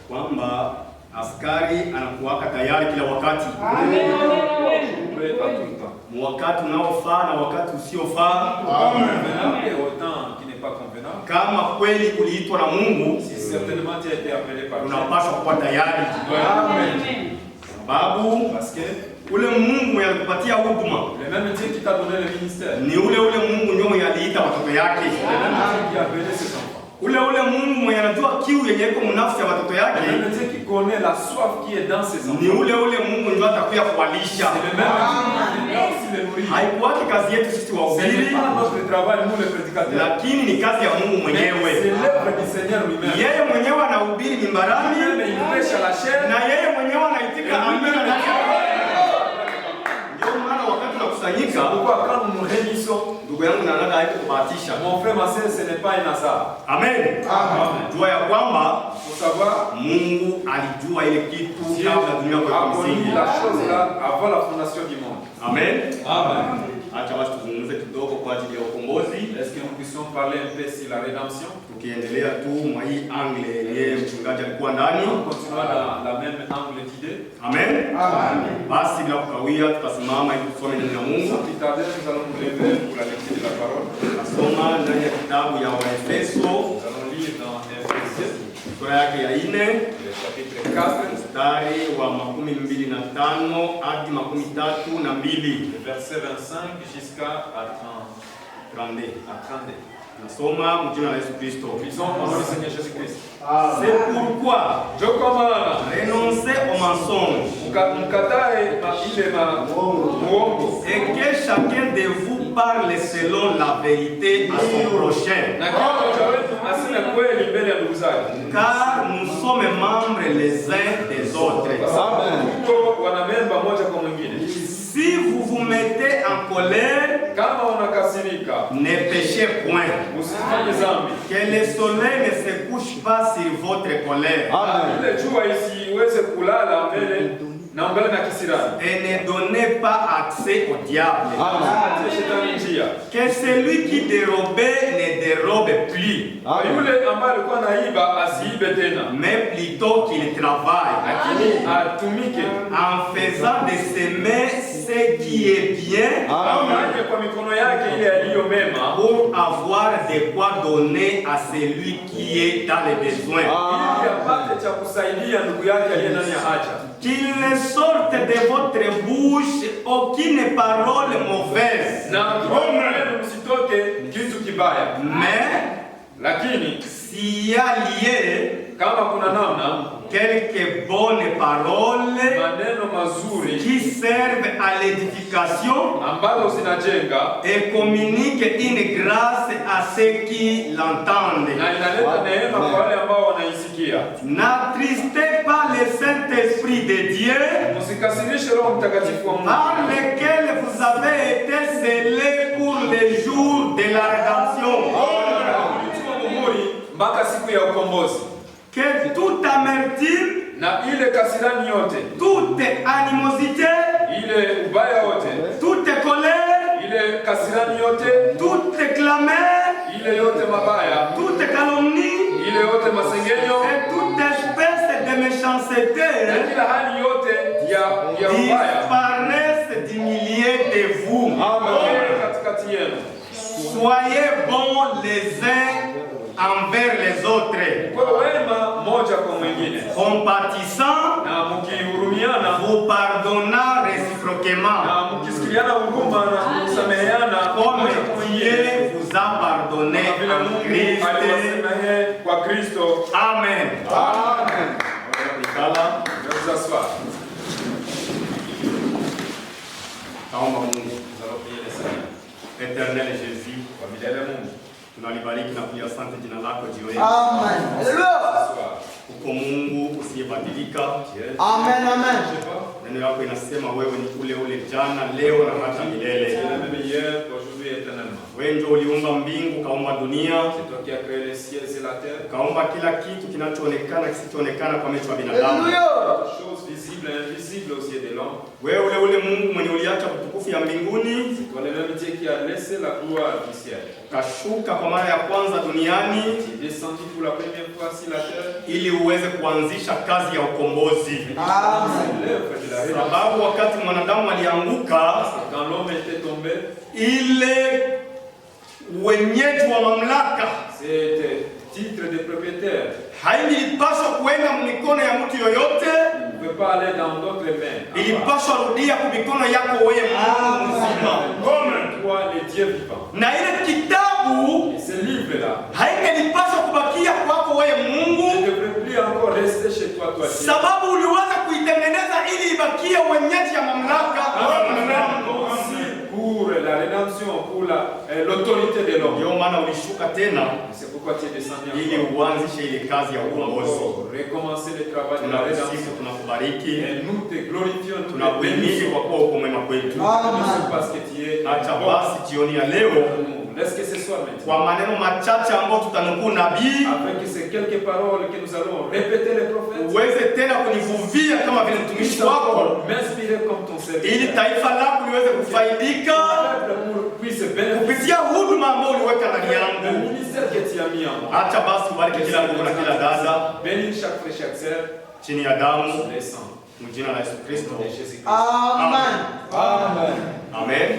kwamba askari anakuwaka tayari kila wakati. Amen. Wakati unaofaa na wakati usiofaa. Kama kweli uliitwa na Mungu, unapaswa kuwa tayari. Sababu ule Mungu alikupatia huduma ni ule Mungu ndio aliita watoto yake. Ule Mungu mwenye anajua kiu yenye iko mnafsi ya watoto yake ni ule Mungu ndio atakuja kuwalisha. Haikuwaki kazi yetu sisi wahubiri, lakini ni kazi ya Mungu mwenyewe. Yeye mwenyewe anahubiri mimbarani na yeye mwenyewe anaitika amina. Ndio maana wakati tunakusanyika, ndugu yangu na dada, haiko kubahatisha. Mon frère, ma sœur, ce n'est pas un hasard. Amen. Jua ya kwamba Mungu alijua ile kitu kabla dunia kuwekwa msingi. La chose là avant la fondation du monde. Amen. Acha basi tuzungumze kidogo kwa ajili ya ukombozi. Est-ce que nous puissions parler un peu sur la rédemption? Tukiendelea tu mwa hii angle yeye mchungaji alikuwa ndani. Continuons la même angle d'idée. Amen. Basi bila kukawia tutasimama ili tusome neno la Mungu. Nous allons nous lever pour la lecture de la parole. Nasoma ndani ya kitabu ya Waefeso. Nous allons lire dans Ephésiens. Sura yake ya 4. Le chapitre 4. Mstari wa 25 hadi 32. Le verset 25 jusqu'à 30. Nasoma mjina la Yesu Kristo. Lisons au nom du Seigneur Jésus-Christ. C'est pourquoi renoncez au mensonge et que chacun de vous parle selon la vérité à son prochain. Car nous sommes membres les uns des autres. Si vous vous mettez en colère, ne péchez point. Que le soleil ne se couche pas sur votre colère. Et ne donnez pas accès au diable. Que celui qui dérobait ne dérobe plus, mais plutôt qu'il travaille en faisant de semer ce qui est bien pour avoir de quoi donner à celui qui est dans les besoins. Qu'il ne sorte de votre bouche aucune parole mauvaise, mais s'il y a lié quelques bonnes paroles qui servent à l'édification et communiquent une grâce à ceux qui l'entendent. N'attristez pas le Saint-Esprit de Dieu par lequel vous avez été scellés pour le jour de la rédemption. Que toute amertume, toute animosité, toute colère, toute clameur, toute calomnie et toute espèce de méchanceté disparaissent du milieu de vous. Soyez bons les uns envers les autres, compatissant, vous pardonnant réciproquement, comme Dieu vous a pardonné en Christ. Amen. Nous asseoir. Éternel Jésus, tunalibariki na kuliasante jina lako jioni. Amen. Uko Mungu usiyebadilika. Amen, amen. Neno lako inasema wewe ni ule jana, leo na hata milele. Wewe ndio uliumba mbingu, kaumba dunia. C'est toi qui as créé les cieux et la terre. Kaumba kila kitu kinachoonekana kisichoonekana kwa macho ya binadamu. Toutes choses visibles et invisibles aux yeux de l'homme. Wewe ule Mungu mwenye uliacha utukufu ya mbinguni. C'est toi le même Dieu qui a laissé la gloire du ciel. Kashuka kwa mara ya kwanza duniani. Tu es descendu pour la première fois sur la terre. Ili uweze kuanzisha kazi ya ukombozi. Sababu wakati mwanadamu alianguka, quand l'homme était tombé, ile wenyeji wa mamlaka, c'était titre de propriétaire, haingilipaswa kuenda mikono ya mtu yoyote. ne peut pas aller dans d'autres mains. Ilipaswa rudia kwa mikono yako wewe Mungu mzima. Toi le Dieu vivant. Na ile kitabu, et ce livre là, haingilipaswa kubakia kwako wewe Mungu. ne devrait plus encore rester chez toi, toi Dieu. Sababu uliweza kuitengeneza ili ibakie wenyeji ya mamlaka. Pour la rédemption, pour l'autorité de l'homme. Ndio maana ulishuka tena. C'est pourquoi tu es descendu Ili uanzishe ile kazi ya ukombozi. Recommencer le travail de la rédemption. Tunakubariki. Et nous te glorifions, nous te Tunakuhimidi bénissons. kwa kuwa uko mwema kwetu. Parce que tu es Acha basi jioni ya leo laisse que ce soit maintenant. kwa maneno machache ambayo tutanukuu nabii, Avec ces quelques paroles que nous allons répéter les prophètes, uweze tena kunivuvia kama vile mtumishi wako, m'inspirer comme ton serviteur. ili taifa lako liweze kufaidika Puisse bénéficier kupitia huduma ambayo uliweka ndani le yangu. ministère que tu as mis en moi. Acha basi ubariki kila ndugu na kila dada Bénis chaque frère, chaque sœur, chini ya damu les sangs mjina la Yesu Kristo. de Jésus-Christ. Amen. Amen. Amen.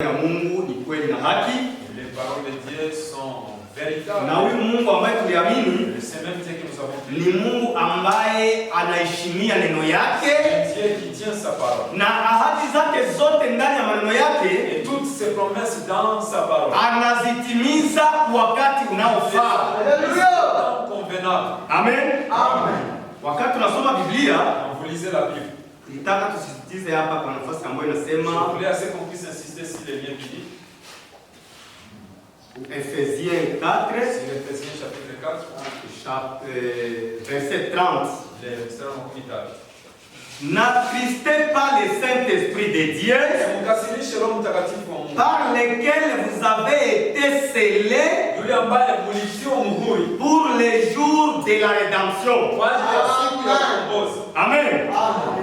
Ya Mungu ni kweli na haki, Les paroles de Dieu sont véritables. na huyu Mungu ambaye tuliamini C'est même Dieu que nous avons cru. ni Mungu ambaye anaheshimia neno yake C'est Dieu qui tient sa parole. na ahadi zake zote ndani ya maneno yake Et toutes ses promesses dans sa parole. anazitimiza kwa wakati unaofaa. Temps convenable. Amen. Amen. Wakati tunasoma Biblia, Quand vous lisez la Bible, nitaka tusisitize hapa kwa nafasi ambayo je inasema voulais assez qu'on puisse insister sur les liens bibliques. Ephésiens 4, Sur Ephésiens chapitre 4, verset 30. les versets en vital. N'attristez pas le Saint-Esprit de Dieu Mkasirishe Roho Mtakatifu wa Mungu. par lequel vous avez été scellés Yule ambaye mulitiwa muhuri pour les jours de la rédemption. kwa ajili ya siku ya ukombozi. Amen.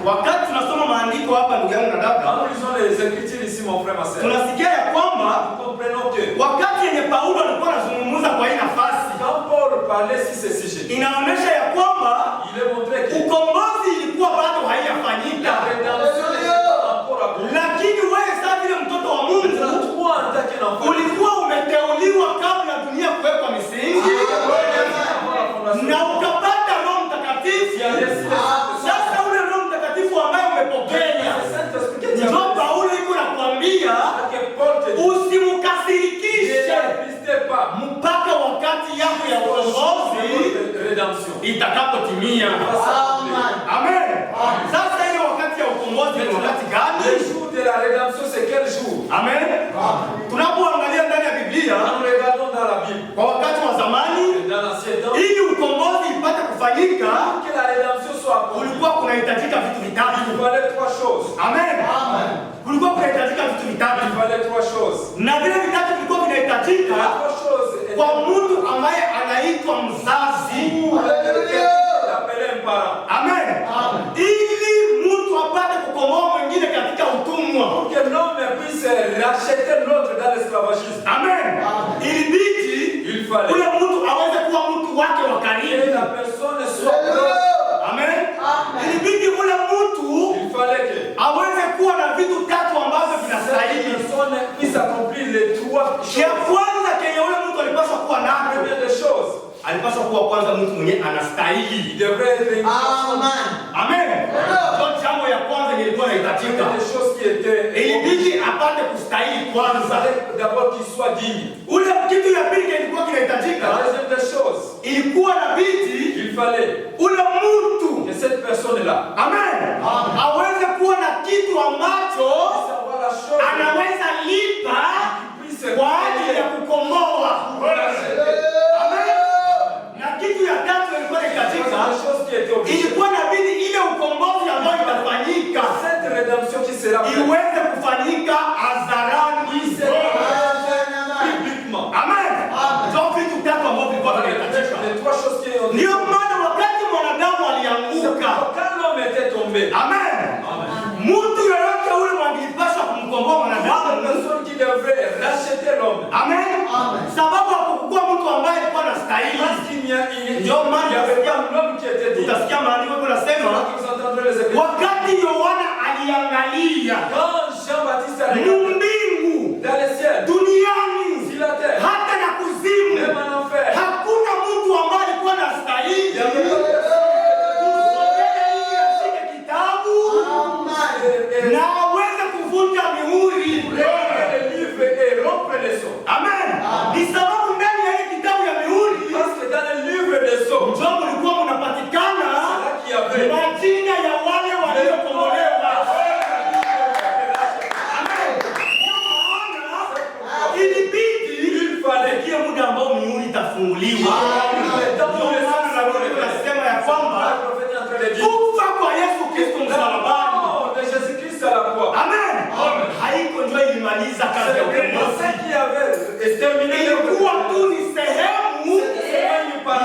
Wakati tunasoma maandiko hapa, ndugu yangu na dada, Quand nous lisons les Écritures ici, mon frère, ma sœur, tunasikia ya kwamba nous comprenons que wakati yenye Paulo alikuwa anazungumza kwa hii nafasi, quand Paul parlait sur ces sujets, inaonyesha ya kwamba il est montré que ukombozi ilikuwa bado la haijafanyika, rédemption n'est pas encore accomplie. lakini wewe sasa vile mtoto wa Mungu Toi, en tant qu'enfant, ulikuwa umeteuliwa kabla dunia kuwekwa misingi na ukapata Roho Mtakatifu. Sasa ule Roho Mtakatifu ambaye umepokea, ndio Paulo yuko nakwambia usimkasirikishe mpaka wakati yako ya ukombozi itakapotimia. Amen. Sasa ile wakati ya ukombozi ni wakati gani? Le jour de la rédemption, c'est quel jour? Amen. Tunapoangalia ndani ya Biblia, Nous regardons dans la Bible, kwa wakati wa zamani, dans l'ancien temps, ili ukombozi ipate kufanyika, pour que la rédemption soit accomplie, kulikuwa kunahitajika vitu vitatu. il fallait trois choses. Amen. Kulikuwa kunahitajika vitu vitatu, Il fallait trois choses. na vile vitatu vilikuwa vinahitajika La trois choses kwa mtu ambaye anaitwa mzazi. appelé un parent. Amen. Ili mtu apate kukomboa mwingine katika utumwa. Pour que l'homme puisse racheter l'autre dans l'esclavagisme. Amen. Ilibidi Il fallait ule mtu aweze kuwa mtu wake wa que karibu. la personne soit proche. Amen. Ilibidi ule mtu Il fallait que aweze kuwa na vitu tatu ambavyo cette vinastahili. personne puisse accomplir les trois Cha choses. kwanza kenye ule mtu alipaswa kuwa La nacho, première des choses, alipaswa kuwa kwanza mtu mwenye anastahili. il devrait être une Amen. Ndio jambo ya kwanza ilikuwa inahitajika. des choses qui étaient. Ilibidi apate kustahili Il kwanza. fallait d'abord qu'il soit digne. Ule kitu ya pili kilikuwa kinahitajika, La deuxième des choses, ilikuwa na bidi il fallait ule mtu, que cette personne-là amen, aweze kuwa na kitu ambacho puisse avoir la chose anaweza lipa puisse kwa ajili ya kukomboa. Amen. Na kitu ya tatu ilikuwa inahitajika, la chose qui était obligée. ilikuwa na bidi ile ukombozi ambayo itafanyika Cette rédemption qui sera faite, iweze kufanyika hadharani. Amen. Sababu hakukuwa mtu ambaye alikuwa anastahili. Ndio maana utasikia maandiko yanasema wakati Yohana aliangalia mbingu, duniani, hata na kuzimu, hakuna mtu ambaye alikuwa anastahili na aweze kuvunja mihuri. Amen. Ni sababu ndani ya ile kitabu ya mihuri ndio mlikuwa mnapatikana majina ya wale waliokombolewa. Amen. Ilibidi ifikie muda ambao mihuri itafunguliwa. Nasema ya kwamba kufa kwa Yesu Kristo msalabani, amen, haiko ndio ilimaliza kazi ya ukombozi. Ilikuwa tu ni sehemu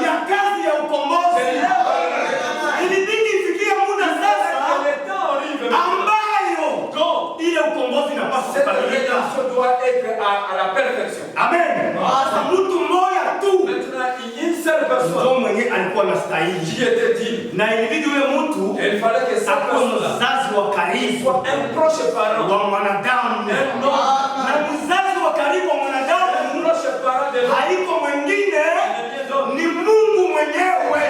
ya kazi ya ukombozi. Ilibidi ifikie muda sasa ambayo ile ukombozi inapaswa kukamilika. Amen. Mtu mmoja tu ndio mwenye alikuwa anastahili, na ilibidi yule mtu akuwe mzazi wa karibu wa mwanadamu, na mzazi wa karibu wa mwanadamu haiko mwingine, ni Mungu mwenyewe.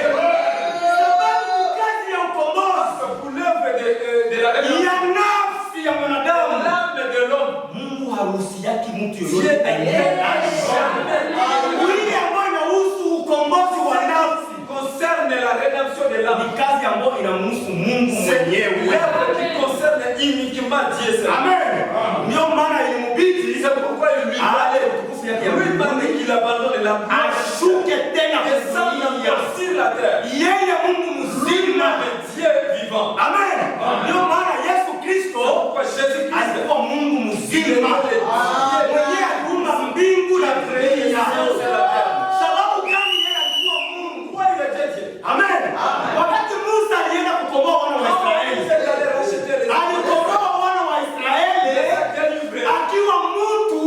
Sababu kazi ya ukombozi ya nafsi ya mwanadamu, Mungu haruhusiaki mtu yoyote aingie ndani. Ile ambayo inahusu ukombozi wa nafsi ni kazi ambayo inamhusu Mungu mwenyewe. Amen. Ndio maana ilimubidi ale utukufu yake ya Mungu ashuke tena yeye Mungu mzima. Amen. Ndio maana Yesu Kristo alikuwa Mungu mzima mwenye aliumba mbingu na dunia. Sababu gani yeye alikuwa Mungu? Amen. Wakati Musa alienda kukomboa wana wa Israeli, alikomboa wana wa Israeli akiwa mtu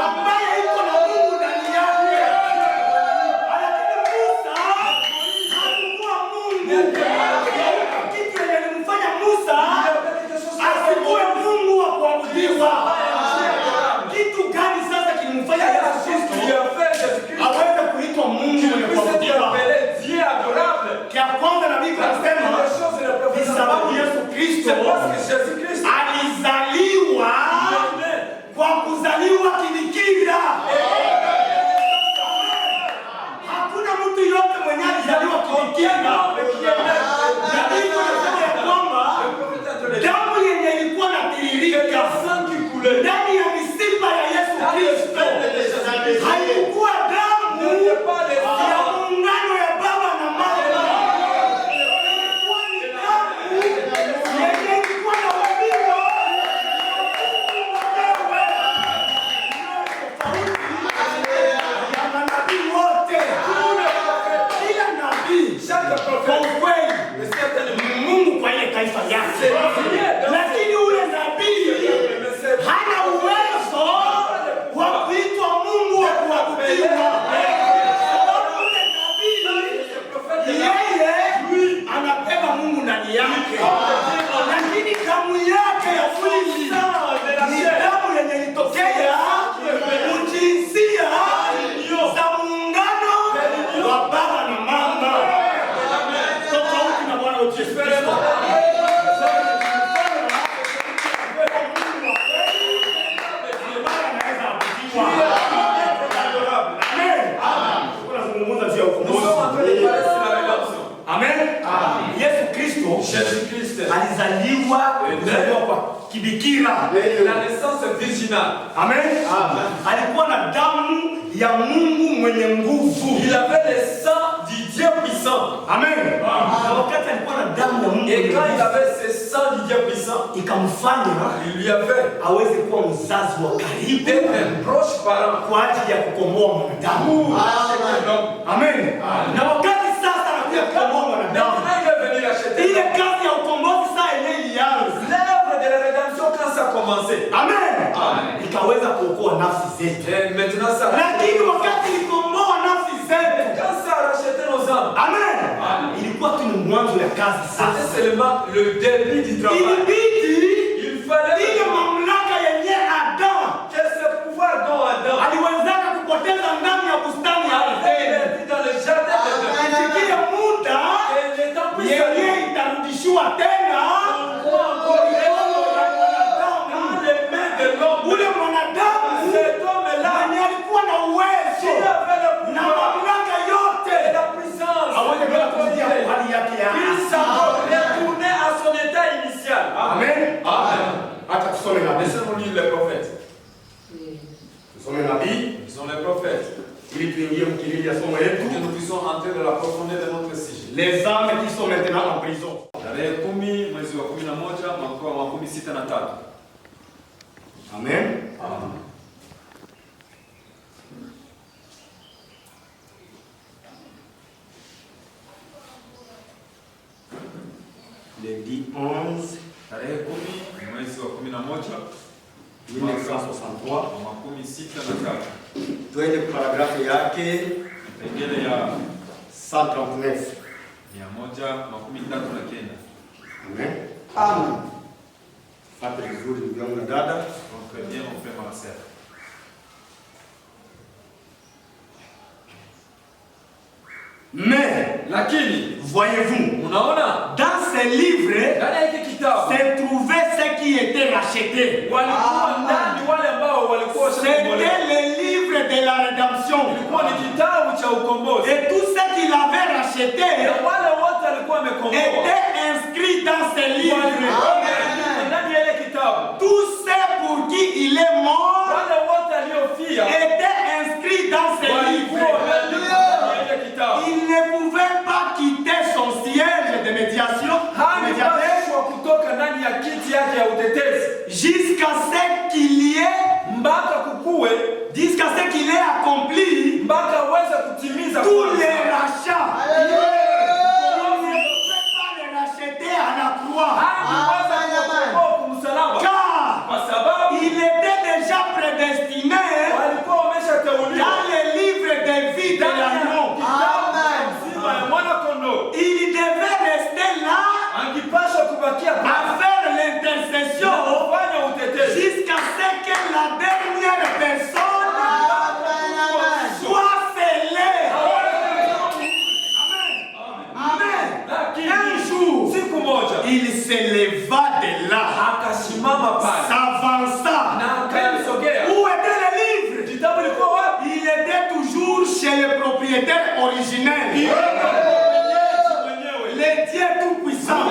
ambaye iko na Mungu ndani yake. Lakini Musa hakuwa Mungu. Kitu kilimfanya Musa asikuwe Mungu wa kuabudiwa. Kitu gani sasa kilimfanya Yesu Kristo aweze kuitwa Mungu wa kuabudiwa? Kia kwanza na Biblia inasema ni sababu Yesu Kristo alizaliwa kwa kuzaliwa kibikira. Hakuna mtu yote mwenye alizaliwa kibikira. Na Biblia inasema ya kwamba damu yenye ilikuwa inatiririka ndani ya mishipa ya Yesu Kristo haikuwa damu ya muungano ya baba na mama. Ilikuwa ni damu yenye ilikuwa na upendo ya manabii wote. Kila nabii kwa ukweli Mungu kwa ile taifa yake, lakini ule nabii hana uwezo wa kuitwa Mungu wa kuabudiwa. Sababu ule nabii yeye anabeba Mungu ndani yake, lakini damu yake ya mwili ni damu yenye ilitokea ujinsia za muungano wa baba na mama, tofauti na Bwana Yesu Kristo. Yesu Kristo alizaliwa kwa kibikira, la naissance virginale. Amen. Alikuwa na damu ya Mungu mwenye nguvu. Il avait le sang du Dieu puissant. Amen. Na wakati alikuwa na damu ya Mungu, et quand il avait ce sang du Dieu puissant, ikamfanya il lui avait aweze kuwa mzazi wa karibu, un proche parent kwa ajili ya kukomboa mwanadamu. Amen. Na wakati sasa anakuja kukomboa mwanadamu, ile kazi ya ukombozi sasa yenyewe ilianza. L'œuvre de la rédemption quand ça commence, commencé. Amen. Amen. Ikaweza kuokoa nafsi zetu. Et maintenant ça. Lakini wakati ilikomboa nafsi zetu, Quand ça a racheté nos âmes. amen, ilikuwa tu ni mwanzo ya kazi C'était sasa. seulement le début du travail. Ilibidi Il fallait ile mamlaka yenye Adam que ce pouvoir dont Adam aliwezaka kupoteza ndani ya bustani ya avait Edeni, perdu dans le jardin d'Éden. ifikie muda Et le temps puisse yenye itarudishiwa tena encore dans les mains de l'homme. ule mwanadamu Cet homme-là mwenye alikuwa na uwezo qui avait le na pouvoir mamlaka yote et la puissance. aweze kwenda kurudia kwa hali yake ya Il s'en asili. retourner à son état initial. Amen. Amen. Hata tusome nabii. Laissez-nous lire les prophètes. Tusome nabii Ils sont les prophètes. ili tuingie mkilili ya somo Pour yetu. que nous puissions entrer dans la profondeur de notre sujet. Les âmes qui sont maintenant en prison. Tarehe 10 mwezi wa 11 mwaka wa 63. Amen. Le 10-11 Tarehe 10 mwezi wa 11 1963. mwaka 63. Twende paragrafu yake Kipengele ya 139. 139. Amen. Amen. Fate vizuri ndugu yangu na dada. Donc très bien mon frère ma sœur. Mais, Lakini voyez-vous, unaona dans ces livres ndani ya hiki kitabu se trouvaient ceux qui étaient rachetés. walikuwa ndani wale ambao walikuwa washakombolewa. C'était les livres de la rédemption. Ilikuwa ni kitabu cha ukombozi. Et tous ceux qui l'avaient racheté Na wale wote walikuwa wamekomboa étaient inscrits dans ces livres. walikuwa ndani ya ile kitabu. Tous ceux pour qui il est mort Wale wote aliofia étaient inscrits dans ces walikuwa livres. wameandikwa ndani ya ile kitabu. Il ne pouvait pas quitter son siège de médiation Hangepaswa kutoka ndani ya kiti yake ya utetezi jusqu'à ce qu'il y ait, mpaka kukue, jusqu'à ce qu'il ait accompli mpaka aweze kutimiza tous kwanza. les rachats. Il ne pouvait pas les racheter à la croix. Hangeweza kuokoa kumsalaba Car kwa sababu il était déjà prédestiné walikuwa wameshateuliwa dans les livres de vie de l'agneau. uzima ya mwana kondoo. Il devait rester là Angepaswa kubakia à faire l'intercession kufanya utetezi jusqu'à ce que la dernière personne soit scellée. Amen. lakini Un jour, siku moja il se leva de là, akasimama pale s'avança. na akayasogea. Où était le livre? Kitabu ilikuwa wapi? Il était toujours chez le propriétaire originel, Mwenyewe. le Dieu Tout-Puissant.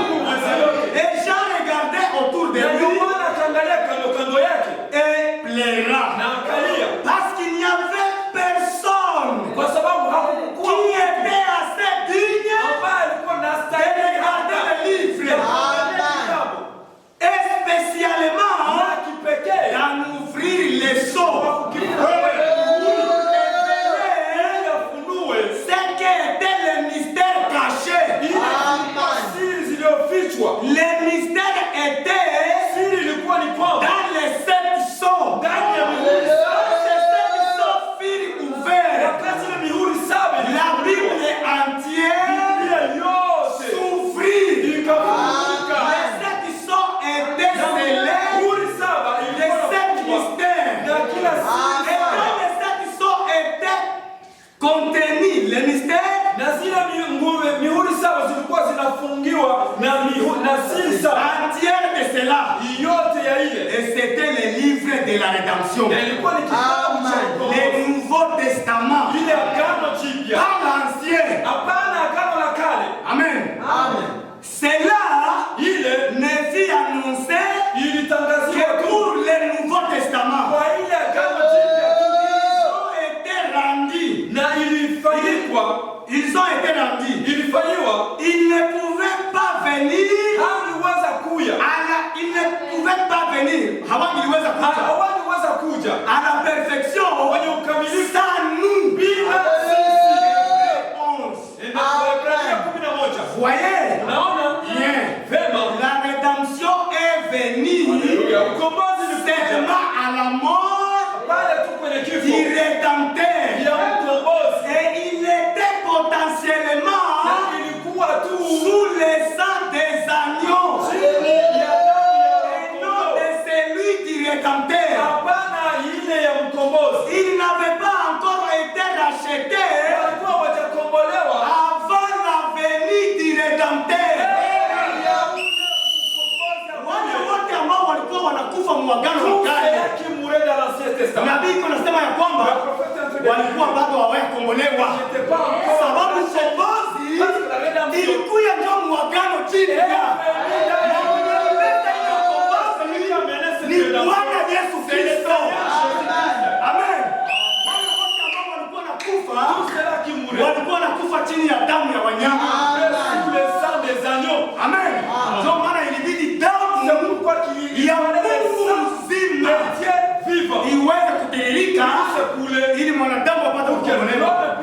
Et Jean regardait autour de Na ndio lui maana akaangalia kando kando yake et pleura. na akalia, Parce qu'il n'y avait personne kwa sababu hakukuwa qui était assez digne ambaye alikuwa na de stahili regarder le livre. kitabu Et spécialement na kipekee d'en ouvrir les seaux. afunue Ce qui était le mystère caché. siri zilizofichwa. Le mystère était Siri ilikuwa ni kwamba dans les 7 sceaux. ndani ya mihuri Quand saba, ces 7 sceaux furent ouverts, wakati ile mihuri saba la Bible entière Biblia yote s'ouvrit. ikafunguka. Les 7 sceaux étaient scellés. Mihuri saba Les ilikuwa 7 inafungwa mystères. na kila Et quand les 7 sceaux étaient contenus, les mystères, na zile mihuri saba zilikuwa zinafungiwa na siri saba entière de cela. yote ya ile, Et c'était le livre de la rédemption. na ilikuwa ni kitabu cha ukombozi. Le Nouveau Testament. Ile agano jipya, Pas l'ancien. hapana agano la kale. Amen. Cela Ile ne fut annoncé ilitangaziwa que tu pour le Nouveau Testament. kwa ile agano jipya tu, Ils ont été rendus. na ilifanyikwa, Ils ont été rendus. ilifanyiwa, Ils ne pouvaient pas venir. hangeweza kuya, Ils ne pouvaient pas venir. Hawangeliweza kuja hawangeweza kuja à la perfection kwenye ukamilifu sans nous. bila sisi. Na Waebrania 11. Voyez, Unaona? bien, Vema. la rédemption est venue Haleluya. Ukombozi ni ils n'avaient pas encore été rachetés walikuwa hawajakombolewa avant la venue du Rédempteur. Wale wote ambao walikuwa wanakufa mwagano wa kale, nabii kunasema ya kwamba walikuwa bado hawajakombolewa, sababu ukombozi ilikuwa ndio mwagano chini ya ni Bwana Yesu Kristo. Amen. Wale wote ambao walikuwa nakufa walikuwa nakufa chini ya damu ya wanyama. Amen. Ndio maana ilibidi damu ya Mungu mzima iweze kutiririka ili mwanadamu apate kukombolewa.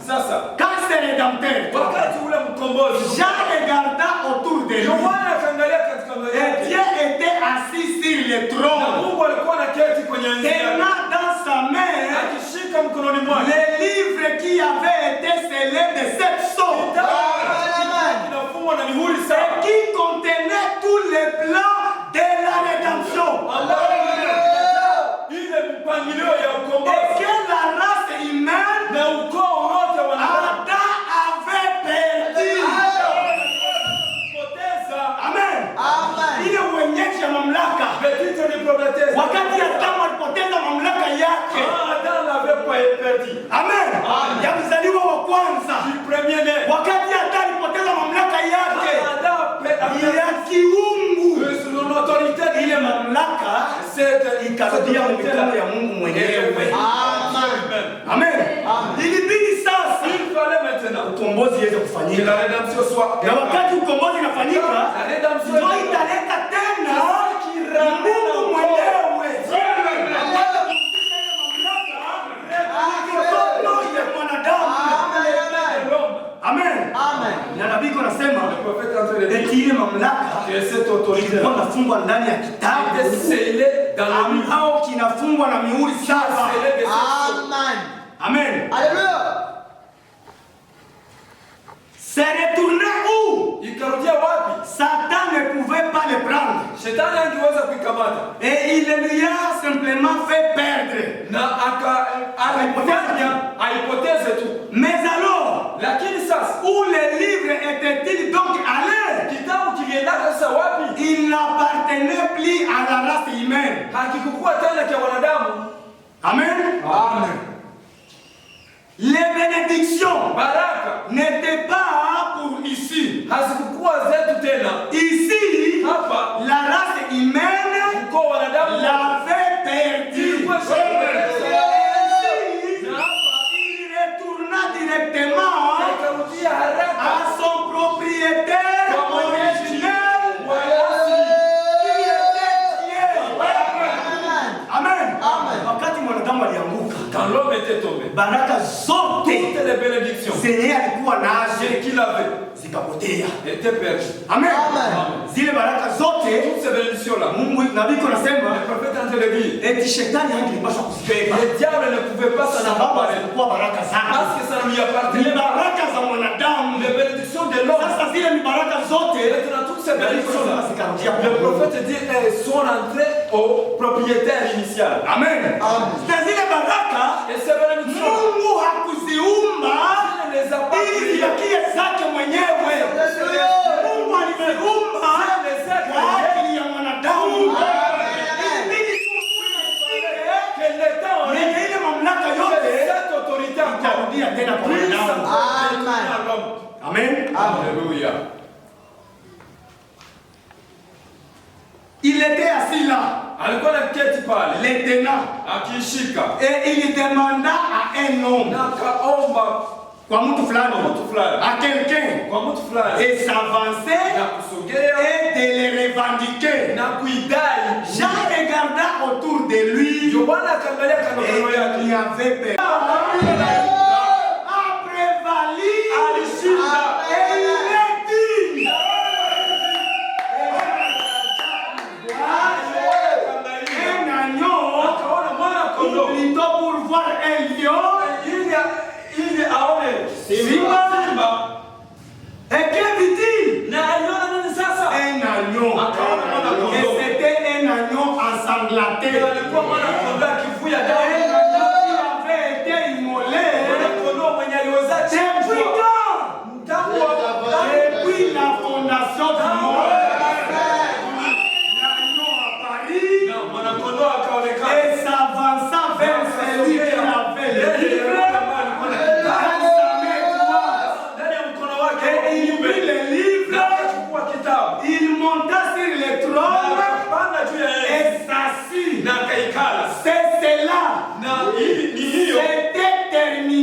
Sasa quand c'est rédempteur, wakati ule mkombozi, Jean regarda autour de lui. Yohana akaangalia katika mbele yake. Et Dieu était assis sur le trône. Na Mungu alikuwa anaketi kwenye enzi yake. Tenant dans sa main akishika mkononi mwake les livres qui avaient été scellés de sept sceaux. Kinafungwa na mihuri saba. Qui contenait tous les plans de la rédemption. Ile mpangilio ya ukombozi. Et que la race humaine na ukoo wote wa Adam avait perdu. Amen. Amen. Ile uwenyeji ya mamlaka. Wakati Adamu alipoteza mamlaka yake. Amen. Ya mzaliwa wa kwanza. Wakati Adamu alipoteza mamlaka yake ya kiungu, ile mamlaka ikarudia mikono ya Mungu mwenyewe. Amen. Ilibidi sasa ukombozi iweze kufanyika. Na wakati ukombozi unafanyika, ndio italeta tena Mungu mwenyewe. Amen. Amen. Na nabii anasema eti ile mamlaka ilikuwa inafungwa ndani ya kitabu ambao kinafungwa na mihuri saba. Amen. Amen. Alléluia. C'est retourné où? Ikarudia wapi? Satan ne pouvait pas le prendre. Shetani angeweza kuikamata. Et il lui a simplement fait perdre. Na aipoteze tu. Mais alors, lakini sasa où les livres étaient-ils donc allés? Kitabu kilienda sasa wapi? Il n'appartenait plus à la race humaine. Hakikuwa tena kwa wanadamu. Amen. Amen. Les bénédictions n'étaient pas pour ici. Ici, la race humaine l'avait perdu. Il retourna directement à son propriétaire originel qui était Dieu. Amen. Wakati mwanadamu alianguka, quand l'homme était tombé, baraka zote toutes les bénédictions zenye alikuwa nazo qu'il avait zikapotea, étaient perdues. Amen. Zile baraka zote, toutes ces bénédictions là, Mungu nabii anasema le prophète en train de dire, eti shetani hangepaswa kuzibeba. Le diable ne pouvait pas s'en emparer kwa baraka zake, parce que ça ne lui appartenait. Ni baraka za mwanadamu, les bénédictions de l'homme. Sasa zile ni baraka zote, maintenant toutes ces bénédictions là, le prophète dit elles sont rentrées au propriétaire initial. Amen. Zile baraka et ces bénédictions Mungu hakuziumba ili zibakie zake mwenyewe. Mungu aliziumba kwa ajili ya mwanadamu. Ile mamlaka yote itarudia tena kwa mwanadamu. Amen. Alléluia. Il était assis là. Alikuwa anaketi pale. Le tenant akishika. Et il demanda à un homme. Na kaomba kwa mtu fulani. À quelqu'un. Kwa mtu fulani. Et s'avancer. Na kusogea. Et de le revendiquer. Na kuidai. Jean regarda autour de lui. Yohana akaangalia kando yake. Il y avait peur.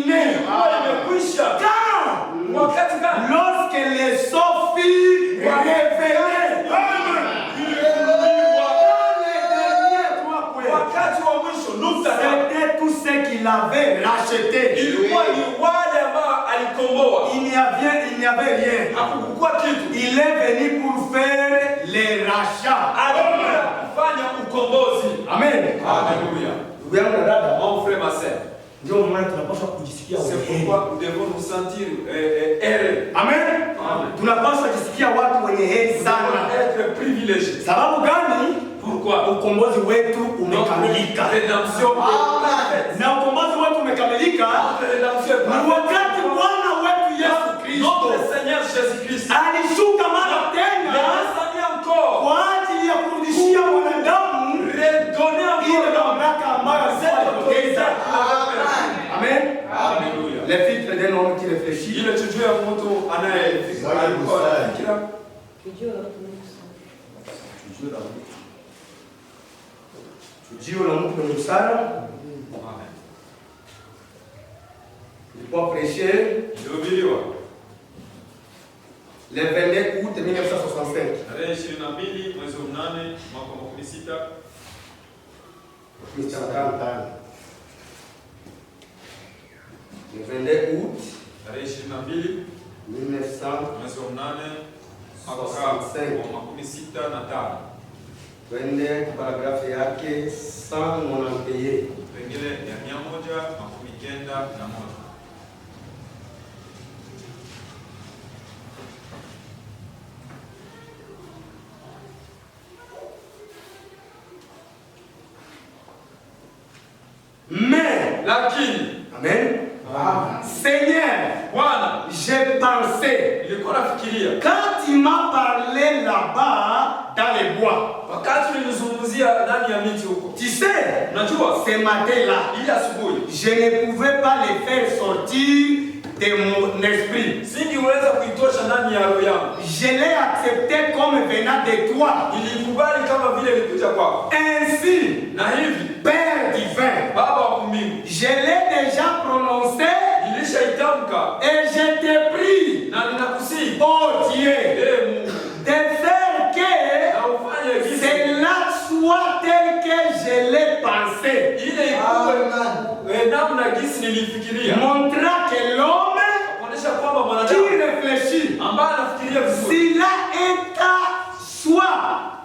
terminé. Quand? Lorsque les Sophies révélaient. C'était tout ce qu'il avait racheté. Il n'y avait rien. Il est venu pour faire les rachats. Amen. Mon frère, ma sœur. Ndio maana tunapaswa kujisikia C'est wenyewe. pourquoi nous devons nous sentir heureux. Amen. Tunapaswa kujisikia watu wenye heri sana. Être privilégiés. Sababu gani? Pourquoi? Ukombozi wetu umekamilika. Rédemption est parfaite. Na ukombozi wetu umekamilika. Rédemption est Ni parfaite. wakati Bwana wetu Yesu Kristo Notre Seigneur Jésus-Christ alishuka mara tena kwa ajili ya kurudishia mwanadamu ile mamlaka ambayo alipoteza. Amen. Alléluia. Le filtre d'un homme qui réfléchit. Ile tujue ya mtu anayefikira. Tujue la mtu mwenye busara. Ilikuwa prêché le 22 août 1965. Tarehe 22 mwezi wa 8 mwaka wa 16. Le 22 août tarehe 22 1965. mwezi wa 8 mwaka wa 16. Twende paragrafu yake 191. Pengine ya 191. Mais, lakini, amen. Seigneur, Bwana, j'ai pensé, nilikuwa nafikiria quand il m'a parlé là-bas dans les bois, wakati nilizungumzia ndani ya miti huko. tu sais, Unajua, ce matin-là, ile asubuhi je ne pouvais pas les faire sortir de mon esprit. singeweza kuitosha ndani ya roho yangu. Je l'ai accepté comme venant de toi. Nilikubali kama vile ilikuja kwako. Ainsi, Na hivi, Père divin, Baba wa mbinguni, je l'ai déjà prononcé nilishaitamka et je te prie, na ninakusihi, oh Dieu, Mungu, de faire que na ufanye hivi cela soit tel que je l'ai pensé. ile ikuwe namna gisi nilifikiria. Montra que l'homme Kuonesha kwamba qui mwanadamu réfléchit, ambaye anafikiria vizuri, s'il a un tas, soit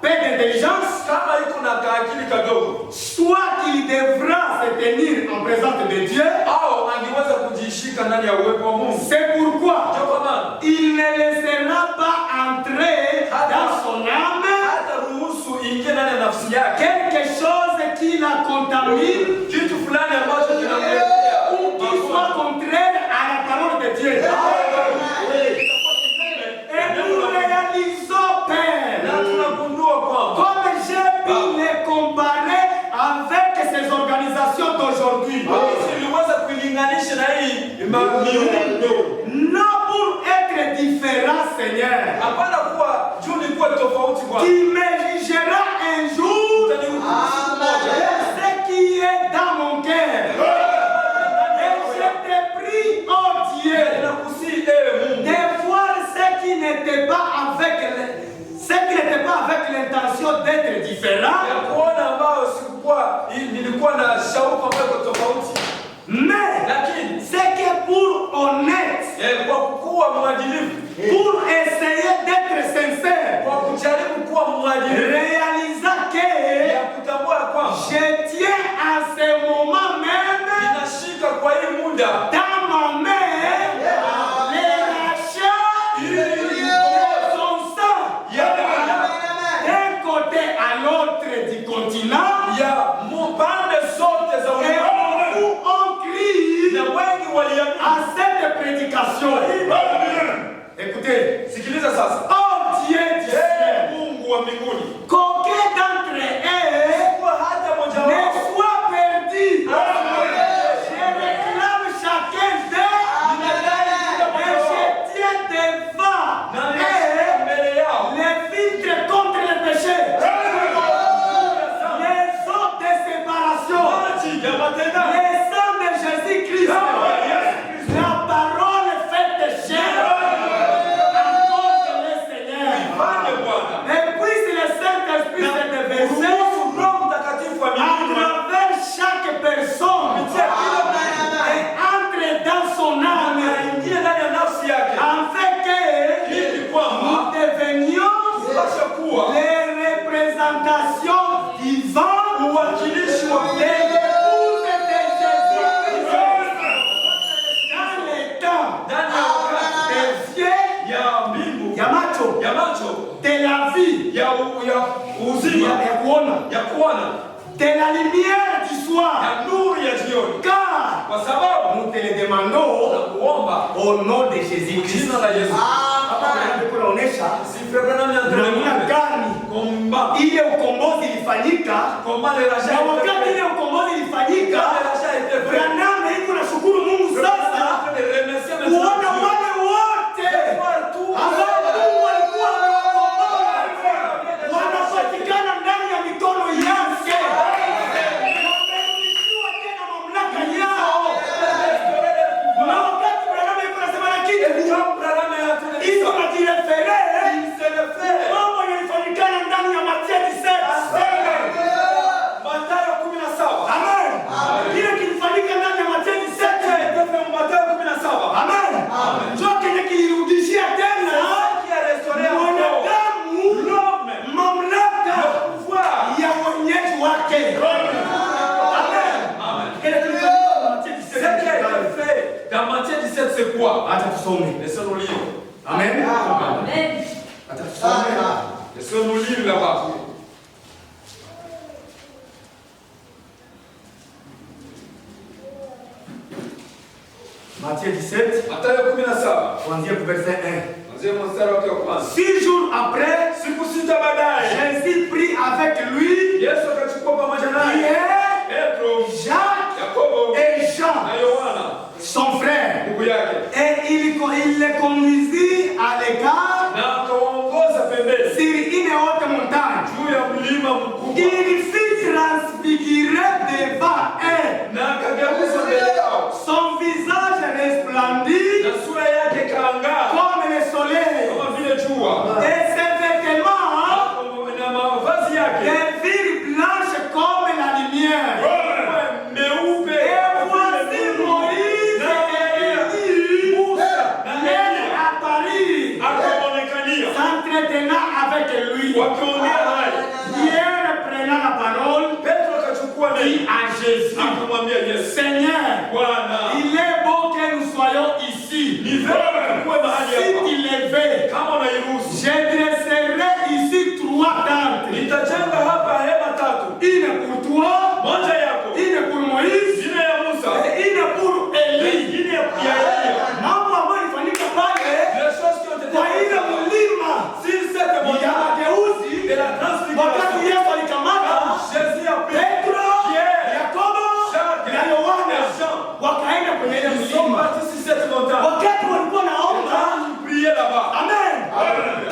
peu d'intelligence, kama iko na kaakili kadogo, soit qu'il devra se tenir en présence de Dieu. au angeweza kujishika ndani ya uwepo wa Mungu. C'est pourquoi Ndio kwa maana il ne laissera pas entrer dans son âme hata ruhusu ingie ndani ya nafsi yake quelque chose qui la contamine kitu fulani ambacho kinamletea ou qui soit contraire à la parole de Dieu. Et nous réalisons, Père, na tunagundua kwamba comme j'ai pu les comparer avec ces organisations d'aujourd'hui, iliweza kuilinganisha na hii miundo, non pour être différent, Seigneur, hapana kuwa juu ni kuwa tofauti kwa qui me jugera un jour ce qui est dans mon cœur. Et je te prie, oh Dieu, de voir ce qui n'était pas avec l'intention d'être différent, ya kuona ambao sikuwa nilikuwa na shauku ambayo tofauti, mais lakini c'est que pour honnête, kwa kuwa mwadilifu, pour essayer d'être sincère, kwa kujaribu kuwa mwadilifu, réalisant que ya kutambua kwamba je tiens à ce moment même inashika kwa hii muda dans ma main les rachats de son sang d'un côté à l'autre du continent. ya pande zote za Et ulimwengu, on crie na wengi waliamini. à cette prédication. Écoutez, Sikiliza sasa, oh Dieu du ciel, Mungu wa mbinguni, qu'aucun d'entre eux kwa hata moja ne wao soit perdu. Je réclame chacun d'eux et je tiens devant eux mbele yao les filtres contre le péché, les eaux de séparation, maji ya matenda le sang de Jésus-Christ uzima ya kuona, ya kuona, de la lumière du soir, ya nuru ya jioni, car kwa sababu nous te le demandons kuomba au nom de Jésus-Christ. jina la Yesu. Kunaonesha Si frère Branham namna gani komba ile ukombozi ilifanyika, komba le raja na wakati ile ukombozi ilifanyika, Branham iko na shukuru Mungu sasa kuona wale wote ambao Mungu alikuwa amewakomboa wanapatikana ndani ya mikono yake, wamerudishiwa tena mamlaka yao. Na wakati Branham iko nasema na kitu iko na jirefere mambo yalifanyikana ndani ya Mathayo 17. Amen. Kile kilifanyika ndani ya Mathayo 17. Amen. Ndio kile kilirudishia tena mwanadamu mamlaka ya mwenyeji wake. Amen. Kile kilifanyika dans Matthieu 17 c'est quoi? Acha tusome. Laissez-nous lire. Amen. Amen. Acha tusome. Laissez-nous lire là-bas. Matthieu 17, Mathayo 17. kuanzia kwa verset 1. Anzia mstari wake wa kwanza. 6 jours après, Siku sita baadaye, Jésus prit avec lui Yesu akachukua pamoja naye Pierre, Petro, Jacques Yakobo et Jean, na Yohana son frère, ndugu yake, et il les conduisit à l'écart na akawaongoza pembeni sur une haute montagne. juu ya mlima mkubwa, Il fut transfiguré devant eux. na akageuzwa mbele yao, Son visage resplendit na sura yake kaangaa comme le soleil. kama vile jua, Et ses vêtements na mavazi yake devinrent blanches comme la lumière. meupe. Et voici Moïse et Élie leur apparurent, Akaonekania s'entretenant avec lui. wakiongea naye. Pierre prenant la parole Petro akachukua dit neno à Jésus, akamwambia Yesu, Seigneur, Bwana, il est beau que nous soyons ici. ni vema tukue mahali Si hapa, tu le veux, kama unairuhusu je dresserai ici 3 tentes. nitajenga hapa hema tatu, Une pour toi, moja yako, une pour Moïse, ingine ya Musa, et une pour na Élie. ingine ya Eliya. Mambo ambayo ilifanyika pale Les choses qui ont été kwa ile faites mlima sur cette ya montagne mageuzi, de la wakati transfiguration, Yesu alikamata Jésus a pris Petro, Pierre, Yakobo Jacques na Yohana et Jean. wakaenda kwenye ile Ils sont mlima. partis sur cette montagne. Wakati walikuwa naomba, Ils priaient là-bas. amen,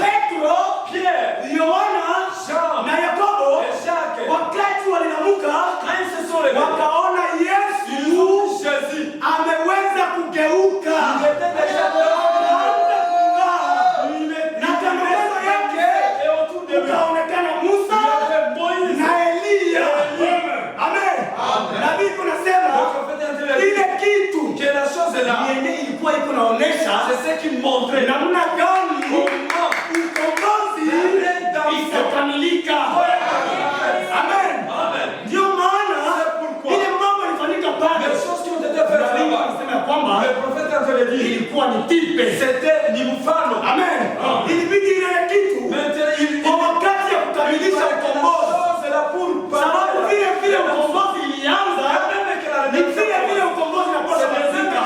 Petro, Pierre, Yohana Jean na Yakobo et Jacques, wakati walinamuka quand ils se sont levés, wakaona ils Yesu ont vu Jésus. ameweza kugeuka. Il était déjà là. Anaanza kung'aa. Il était Na kando kando yake et autour de lui, ukaonekana il y Musa avait Moïse. na Eliya. Amen. Nabii kunasema Le prophète a dit ile kitu que la chose est là. yenye ilikuwa iko naonesha C'est ce qui montrait namna gani comment ukombozi itakamilika. Amen. Amen. Ndio maana C'est pourquoi ile mambo ilifanyika pale, les choses qui ont été faites nabii là-bas, anasema ya kwamba le prophète a fait dire, ilikuwa ni tipe. c'était ni mfano. Amen. Ilibidi ile kitu Maintenant, il kwa wakati ya kukamilisha ukombozi, sababu vile vile ukombozi ilianza ni vile vile ukombozi unapaswa kufanyika.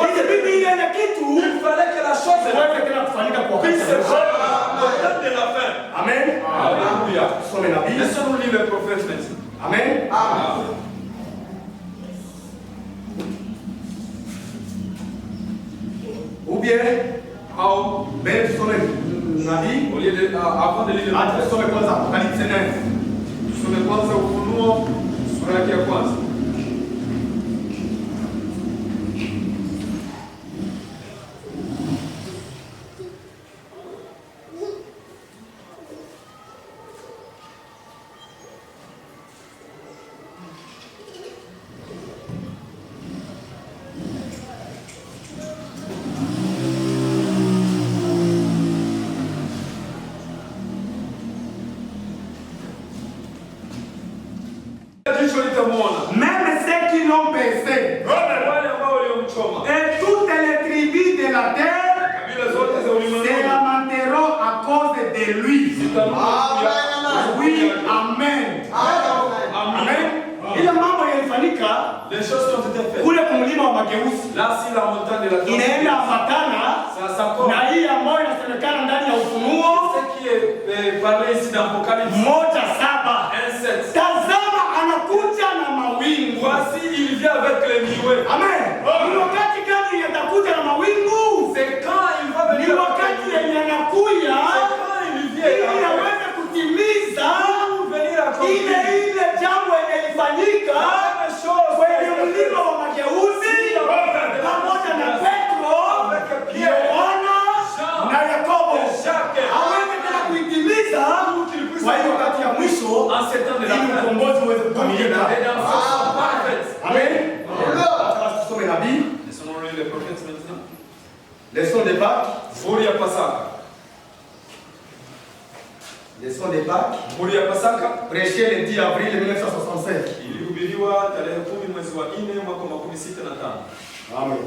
Ilibidi ile kitu Il fallait que la chose iweze tena kufanyika kwa wakati. puisse se faire au temps de la fin. Amen. Alléluia. Tusome nabii. Laissons-nous lire le prophète maintenant. Amen. Ou bien Au mbele tusome nabii, lieu de, avant de lire le hata prophète, tusome kwanza Apokalipsi 9. tusome kwanza Ufunuo sura yake ya kwanza. Jicho litamwona Même ceux qui l'ont baissé wale ambao waliomchoma, et toutes les tribus de la terre kabila zote za se ulimwengu lamenteront à cause de lui. zitanunua juu yake. Oui, amen. Amen. Ile mambo yalifanyika Les choses qui ont été faites. kule kumlima wa mageuzi. Là, si la montagne de la Inaenda ambatana ça s'accorde. na hii ambayo inasemekana ndani ya Ufunuo Ce qui est parlé ici dans l'Apocalypse 1:7. 1:7. Tazama anakuja na mawingu. Voici, il vient avec les nuées. Amen. Ni wakati gani yatakuja na mawingu? C'est quand il va Ni venir. wakati yenye anakuja C'est quand il vient. ili aweze kutimiza Venir accomplir. ile jambo yenye ilifanyika kwenye mlima wa mageuzi pamoja na Petro, Yohana na Yakobo. Aweze tena kuitimiza kwa hiyo wakati ya mwisho ili ukombozi uweze kukamilika. Amen. Sasa tusome nabii. Leçon de Pâques. Muri ya Pasaka. Leçon de Pâques. Muri ya Pasaka. Prêché le 10 avril 1965. Ilihubiriwa tarehe 10 mwezi wa 4 mwaka wa 65. Amen.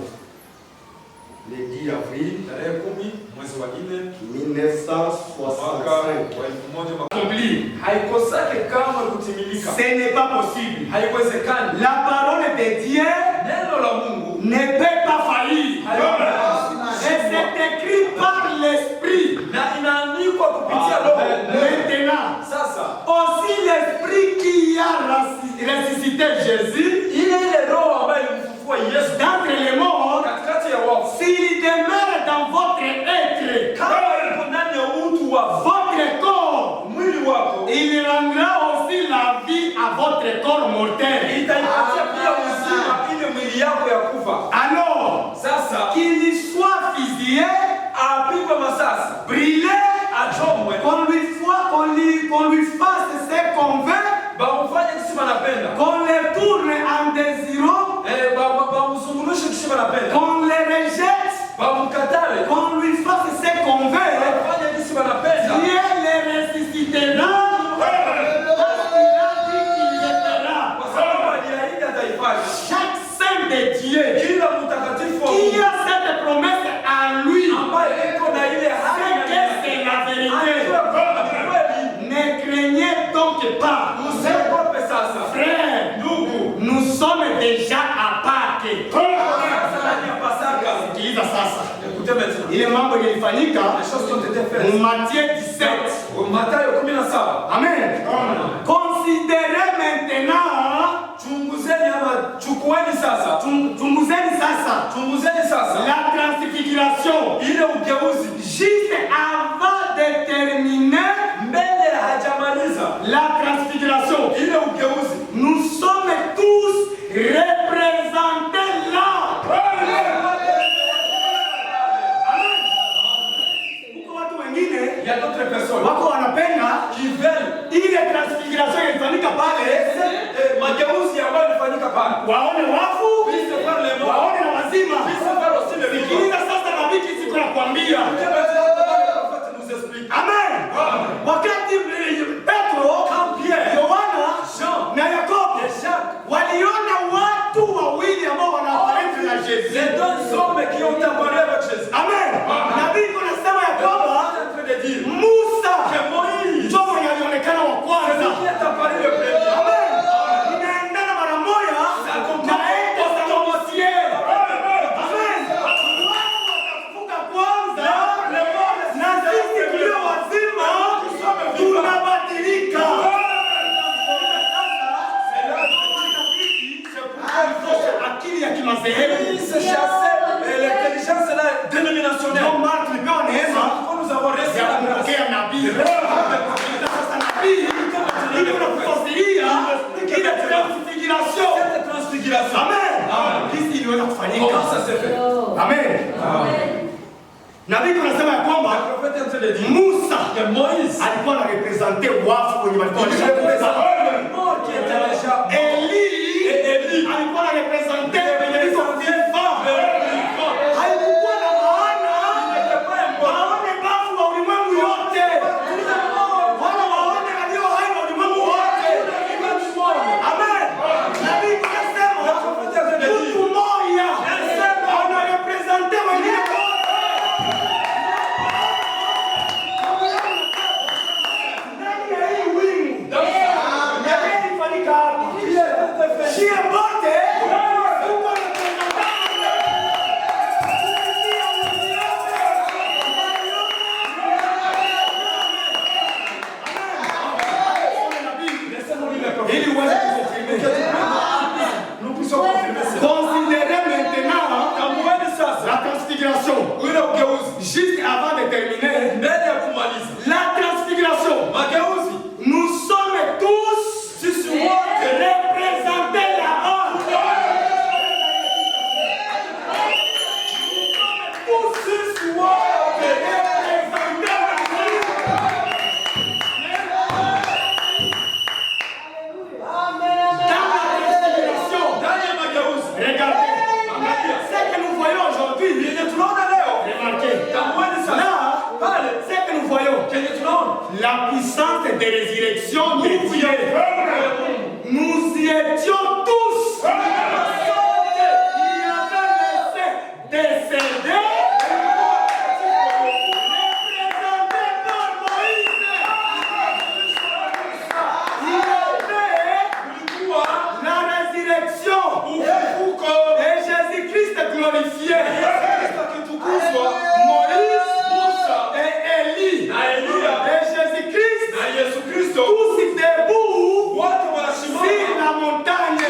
Le 10 avril Tarehe 10 mwezi wa 4 1965. Accompli. Haikosake kama kutimilika. Ce n'est pas possible. Haiwezekani. La parole de Dieu Neno la Mungu ne peut pas faillir. Et c'est écrit par l'Esprit. na inaandikwa kupitia Roho. Maintenant, Sasa aussi l'Esprit qui a ressuscité Jésus ile Roho ambayo ilimfufua Yesu d'entre les morts, katikati ya wafu, s'il demeure dans votre être, kama yuko ndani ya utu wa votre corps, mwili wako, il rendra aussi la vie à votre corps mortel. itaipatia pia uzima ile mwili yako ya kufa. Alors, Sasa qu'il soit fusillé, apigwe masasi, brûlé, achomwe, qu'on lui fasse ce qu'on veut, bamufanye kisi banapenda, qu'on le tourne en désirant, bamuzungulushe kisi banapenda, qu'on le rejette, bamukatale, qu'on lui fasse ce qu'on veut, bafanye kisi banapenda. Dieu le ressuscitera. Kwa sababu aliahidi ataifanya. Chaque saint de Dieu Kila mtakatifu wa qui Mungu a cette promesse en lui, ambaye iko na ile haki c'est que c'est la vérité. Ne craignez donc pas, Usiogope sasa. frère, Ndugu, nous sommes déjà à Pâques. sasa ndani ya Pasaka. Sikiliza sasa, Écoutez maintenant. ile mambo ilifanyika Les choses qui ont été faites. Matthieu 17. Mathayo 17. Amen. Considérez maintenant, Chunguzeni ama chukueni sasa. chunguzeni sasa Chunguzeni sasa. la transfiguration Ile ugeuzi juste avant de terminer mbele hajamaliza. la transfiguration. Ile ugeuzi. Nous sommes tous représentés là. Huko watu wengine Il y a d'autres personnes wako wanapenda qui veulent ile transfiguration ilifanyika pale, mageuzi ambayo ilifanyika pale. waone wafu, waone na wazima. Sikiliza sasa nabii siku nakwambia. Amen. Wakati Petro, Yohana na Yakobo waliona watu wawili ambao wanafanana na Yesu. Amen. Nabii anasema ya kwamba Musa ndio mwenye alionekana wa kwanza. Amen. Inaendana mara moja na ende Salomosier. Amen. Watafufuka kwanza na sisi tulio wazima tunabadilika. Akili ya kimadhehebu. Ndio maana tulipewa neema ya kumpokea nabii. Sasa nabii ndio anakufasiria ile transfiguration. Amen. Hii iliweza kufanyika. Amen. Nabii anasema ya kwamba Musa alikuwa anarepresente wafu kwenye walikuwa walishakufa. Eli alikuwa anarepresente wenye liko vivant. Haikuwa na maana waone bafu wa ulimwengu yote, wala waone walio hai wa ulimwengu wote. Amen. Nabii anasema mtu mmoja anarepresente wengine wote. Ndani ya hii la puissance de résurrection de Dieu. Nous y étions tous. Il avait laissé décéder. Et Jésus-Christ glorifié. Moïse, Moussa et Élie. Et Jésus-Christ, tous debout sur la montagne.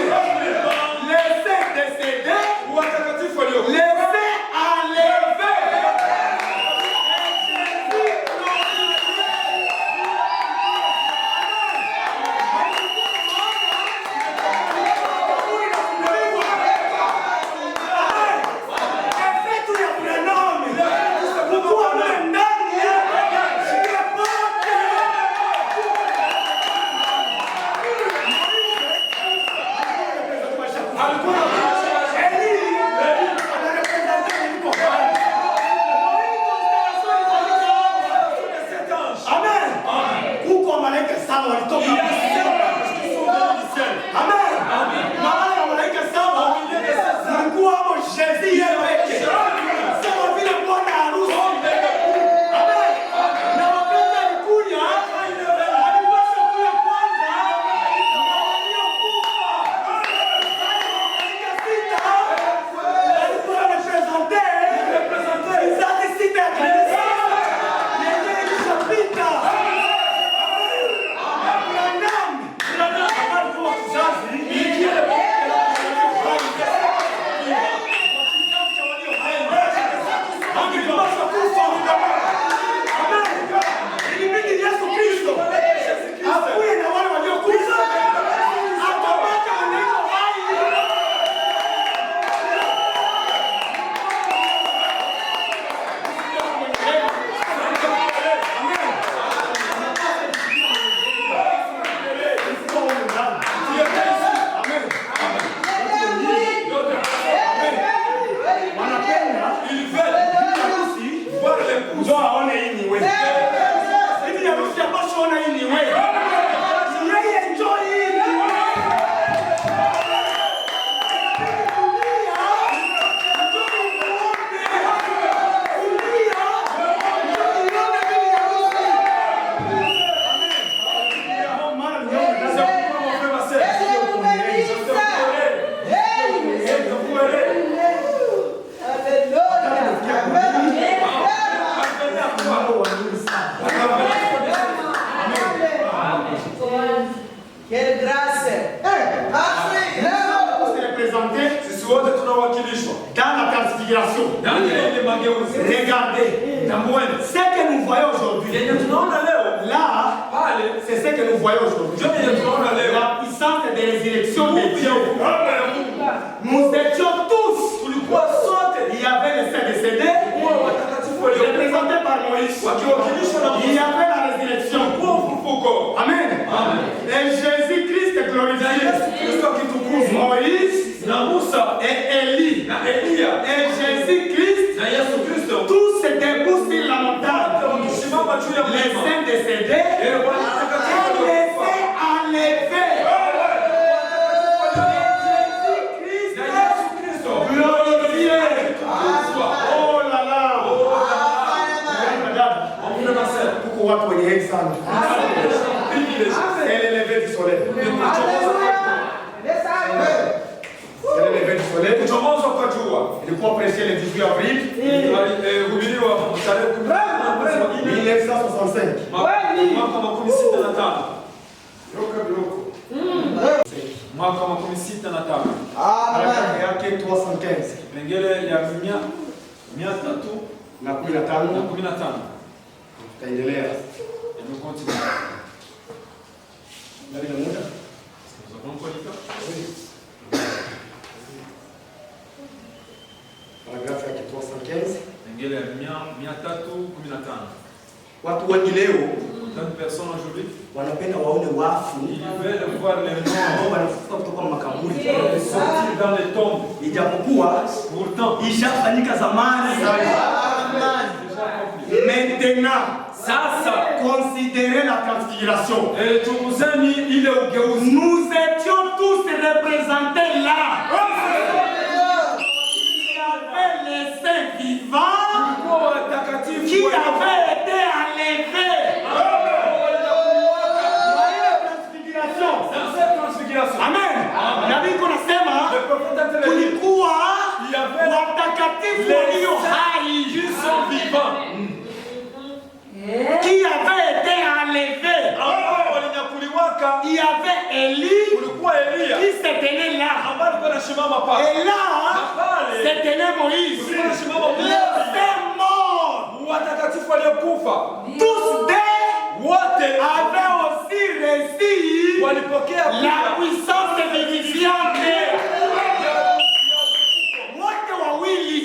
Laissez décéder. Laissez enlever. Regardez, ce que nous voyons aujourd'hui, là, c'est ce que nous voyons aujourd'hui. La puissance de résurrection de Dieu. Nous étions tous, il y avait les saints décédés, représentés par Moïse. Il y avait la résurrection. Amen. Et Jésus-Christ glorifié. Moïse, Moussa et Élie. Et Jésus-Christ, tous debout sur la montagne. Les saints décédés et laissés enlever. Jésus-Christ glorifié. Oh là là. Pourquoi watu wenye heri sana? C'est l'élevé du soleil. C'est l'élevé du soleil. Ilikuwa prêché le 18 avril 1965. Mwaka wa 65. Haraka yake 315. Kipengele ya 315. Tutaendelea. Nous continuons. Ndani ya muda. Nous avons quoi dit? Paragrafu yake 315. Kipengele ya 315. Watu wengi leo Tant de personnes aujourd'hui wanapenda waone wafu. Ils veulent voir les morts wanafufuka kutoka makaburi. Sortir dans les tombes. Ijapokuwa Pourtant ishafanyika zamani. Maintenant Sasa considérez la transfiguration. Chunguzeni ile ugeuzi. Nous étions tous représentés là. Il y avait les saints vivants qui avaient été enlevés. Amen. Nabii kunasema kulikuwa watakatifu walio hai qui avaient été enlevés. Il y avait Élie qui se tenait là. Et là, se tenait Moïse. Les morts. Tous avaient aussi reçu la puissance vivifiante. Wote wawili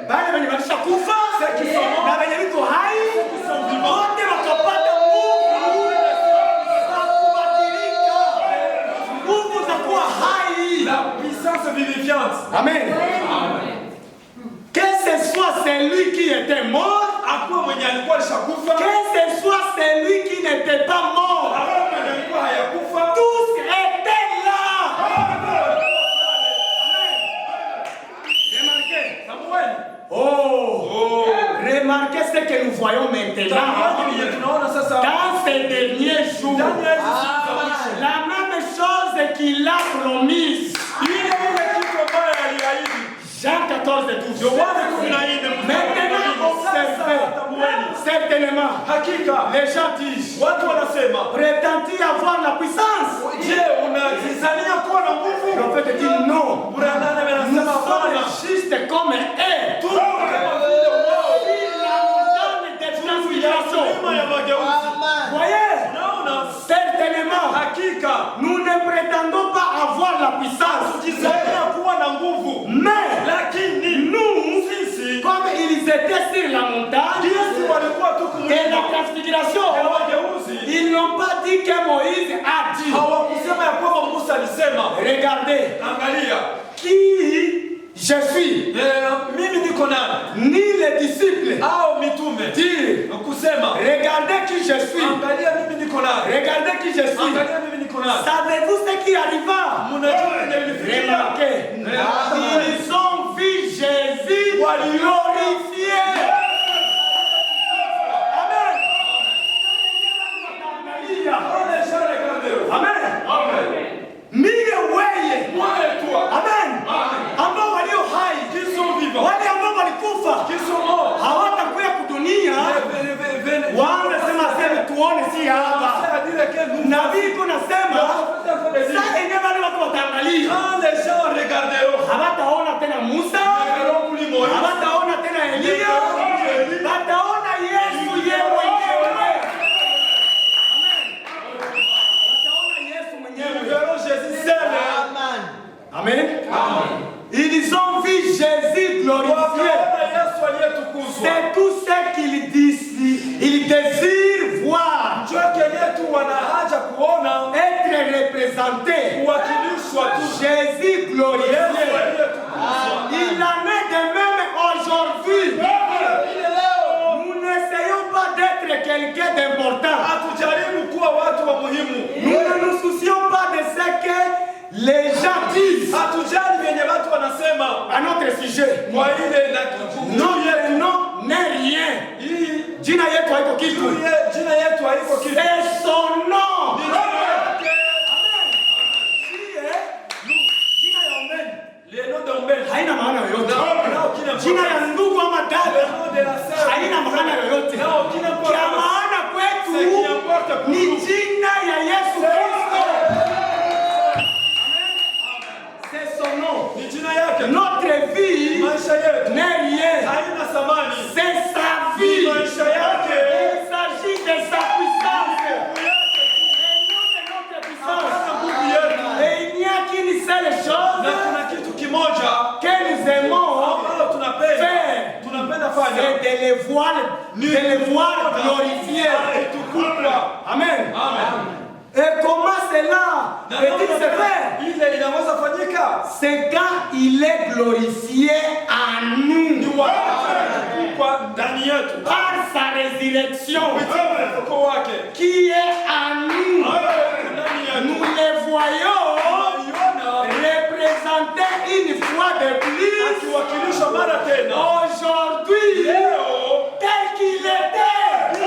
bale wenye walishakufa na wenye wiko hai wote wakapata nguvu za kubadilika, nguvu za kuwa hai, la puissance vivifiante. Amen. Que ce soit celui qui était mort, que ce soit celui qui n'était pas mort, tous étaient là. Remarquez ce que nous voyons maintenant dans ces derniers jours. La même chose qu'il a promise. Jean 14:12. Maintenant, observez certainement. Les gens disent, prétends-tu avoir la puissance? Le prophète dit non. Nous sommes juste comme eux. Voyez, certainement, nous ne prétendons pas avoir la puissance. Mais nous, comme ils étaient sur la montagne et la transfiguration, ils n'ont pas dit que Moïse a dit. Regardez, qui je suis, ni les disciples dire, regardez qui je suis, regardez qui je suis. Savez-vous ce qui arriva? Remarquez, ils ont vu Jésus glorifié. Amen. Amen. Mige weye. Amen. Ambao walio hai, wale ambao walikufa hawatakuja kudunia waanze sema tuone si hapa. Nabii kunasema sasa yenyewe wale watu wataangalia, hawataona tena Musa, hawataona tena Elia, wataona Yesu yeye mwenyewe. Amen. Ils ont vu Jésus glorifié. C'est tout ce qu'ils disent. Ils désirent voir. Être représenté. Jésus glorifié. Il en est de même aujourd'hui. Nous n'essayons pas d'être quelqu'un d'important. Nous ne nous soucions pas de ce que les gens disent à notre sujet. Notre nom n'est rien. Jina yetu haiko kitu. C'est son nom. Haina maana yoyote. Jina ya ndugu ama dada haina maana yoyote. Kia maana kwetu ni jina ya Yesu Kristo. C'est son nom. Notre vie n'est rien. C'est sa vie. Il s'agit de sa puissance. Et non de notre puissance. Et il n'y a qu'une seule chose que nous aimons faire. C'est de les voir glorifier. Amen. Et comment cela peut-il se faire? C'est quand il est glorifié en nous. imeandikwa ndani yetu par sa résurrection kupitia ufufuko wake qui est en nous. ndani yetu. Nous les voyons Tunaiona représenter une fois de plus akiwakilishwa mara tena aujourd'hui leo tel qu'il était.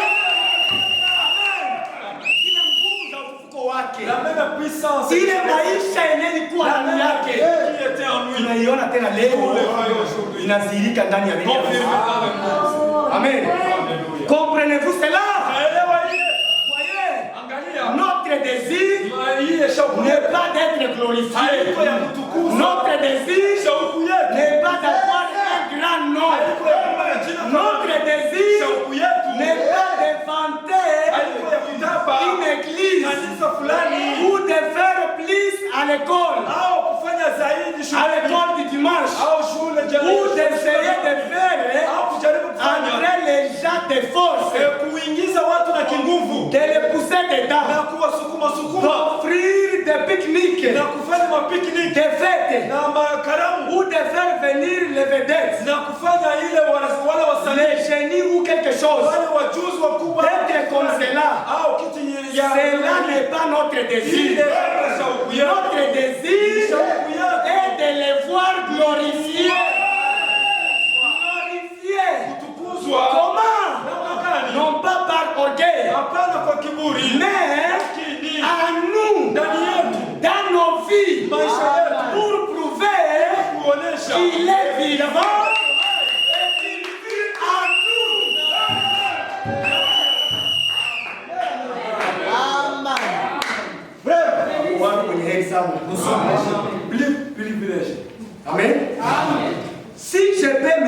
Ile nguvu za ufufuko wake, la même puissance ile maisha yenye ilikuwa ndani yake qui était en lui. tunaiona tena Nous leo le voyons aujourd'hui. inadhihirika ndani ya dunia. Confirmé dans le monde. Amen. Alléluia. Comprenez-vous cela? Naelewa ile. Voyez, Angalia. notre désir Ile shauku n'est yetu. pas d'être glorifié. Haiko ya kutukuzwa. Notre désir Shauku yetu. n'est pas d'avoir un grand nom. Haiko ya kuwa na jina Notre fulani. désir Shauku yetu. n'est pas de vanter Haiko ya kutapa une église kanisa fulani ou de faire plus à l'école, au kufanya zaidi à shule l'école du dimanche, au shule ou d'essayer de faire au kujaribu kufanya entrer les gens de force, kuingiza watu na kinguvu de les pousser na dedans, kuwasukuma sukuma d'offrir des pique-niques, na kufanya mapikniki des fêtes, na makaramu ou de faire venir les vedettes, na kufanya ile wale wasanii les génies ou quelque chose. wale wajuzi wakubwa D'être comme cela, au kiti ya cela n'est pas notre désir. ile shauku yetu. Notre désir est de les voir glorifiés. Glorifiés. kutukuzwa Comment? namna gani? Non pas par orgueil, Hapana kwa kiburi, mais lakini à nous, ndani yetu dans nos vies, maisha yetu pour prouver kuonesha qu'il est vivant et qu'il vit en nous. Watu kwenye heri sana. privilege. Amen. Si je peux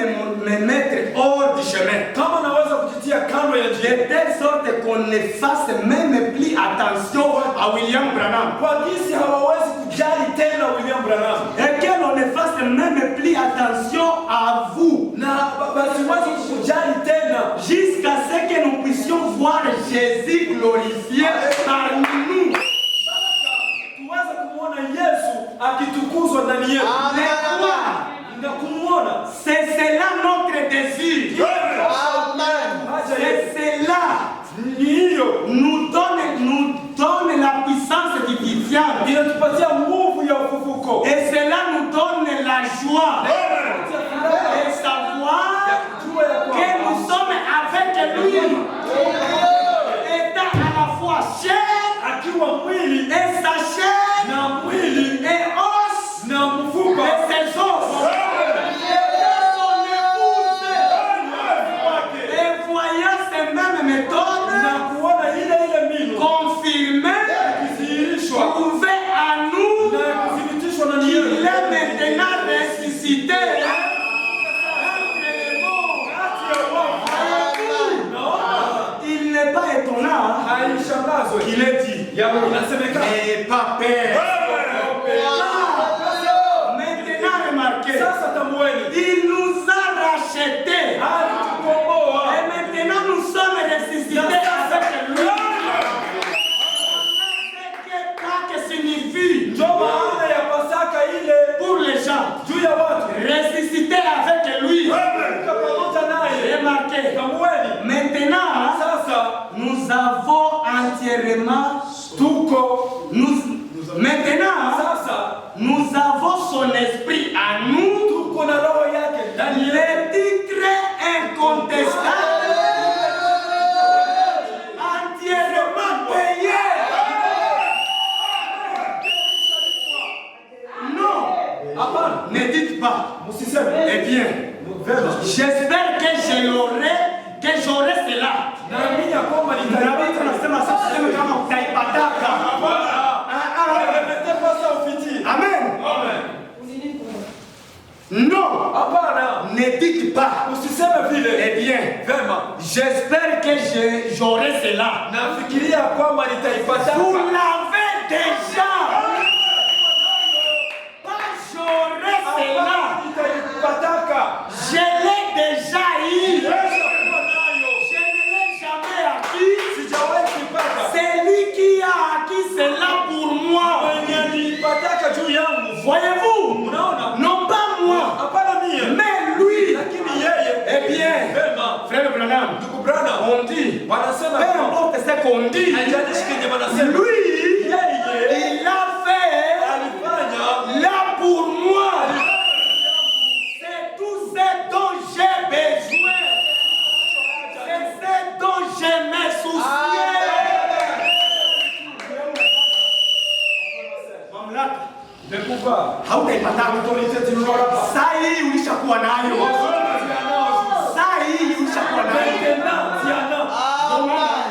me mettre hors du chemin, Kama naweza kujitia kando ya de njia telle sorte qu'on ne fasse même plus attention à William Branham, kwa jinsi hawawezi kujali tena William Branham et que l'on ne fasse même plus attention à vous, na basiwezi kujali tena jusqu'à ce que nous puissions voir Jésus glorifié parmi nous. tuweze kumwona Yesu akitukuzwa ndani yetu na kumwona. C'est cela notre désir. C'est cela nous donne la puissance vivifiante. Inatupatia nguvu ya ufufuko Et cela nous donne la joie de savoir que nous sommes avec lui, étant à la fois chair akiwa mwili et sa chair na mwili et os na mfupa et ses os. Et voyant ces mêmes méthodes, na kuona ile milo confirmé, kudhihirishwa prouvé à nous na kuthibitishwa na qu'il nini est maintenant ressuscité. Il n'est pas étonnant haishangazwe qu'il ait dit inasemekana n'aie pas peur. Maintenant remarquez, sasa tambueni il nous a rachetés. alitukomboa Et maintenant nous sommes ressuscités avec lui. Ce que signifie ndio maana ya Pasaka ile pour les gens, juu ya watu ressusciter avec lui. kuka pamoja naye. Remarquez, Tambueni maintenant sasa nous avons entièrement maintenant sasa nous avons son esprit à nous, tuko na roho yake ndani yetu. les titres incontestables, entièrement payés. Non, Hapana, ne dites pas. msiseme Eh bien, vema. j'espère que j'aurai cela. Naamini ya kwamba Nabii tunasema sasa tuseme kama utaipataka. Amen. Non, Hapana, ne dites pas. usiseme vile. Eh bien, Vema. j'espère que j'aurai cela. Nafikiria kwamba nitaipata. Vous l'avez déjà. Pas j'aurai cela. Nitaipataka. Je l'ai déjà eu. Nimeshakuwa nayo. Je ne l'ai jamais acquis. Sijawahi kuipata. C'est lui qui a acquis cela pour moi. Mwenye aliipataka juu yangu. Voyez-vous? Unaona? Non pas moi, Hapana mie. mais lui. Lakini yeye. Eh bien, Vema. wanasema peu importe ce qu'on dit, haijalishi kenye wanasema, lui, yeye il a fait alifanya là pour moi. C'est tout ce dont j'ai besoin. C'est ce dont je me souciais. Mamlaka, le pouvoir, hautaipata. l'autorité, tu n'auras pas. Saa hii ulishakuwa nayo. Saa hii ulishakuwa nayo.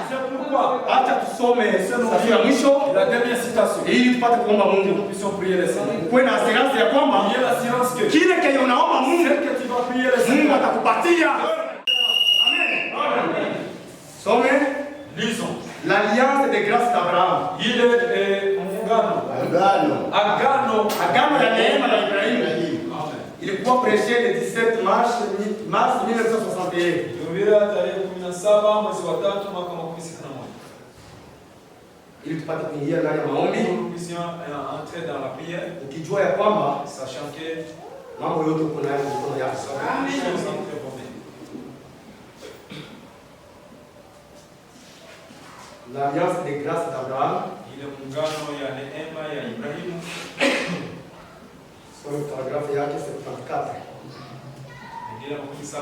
C'est pourquoi, Acha tusome safari ya mwisho la dernière citation, ili tupate kuomba Mungu. nous puissions prier le Seigneur. Kuwe na assurance ya kwamba Il y a l'assurance que kile kenye unaomba Mungu, celle que tu vas prier le Mungu Seigneur, atakupatia. Amen. Some lisons. l'alliance de grâce d'Abraham. Il est agano Agano ya neema la Ibrahimu. Amen. Ilikuwa prêché le 17 mars 1961. Ilihubiriwa tarehe 17 mwezi wa 3 mwaka wa 1961. Ili tupate kuingia ndani ya maombi, Nous puissions entrer dans la prière, ukijua ya kwamba sachant que mambo yote uko nayo mikono yako. les choses entrent pour nous. L'alliance de grâce d'Abraham. Ile muungano ya neema ya Ibrahimu, Some paragrafu yake 74. ingine 17.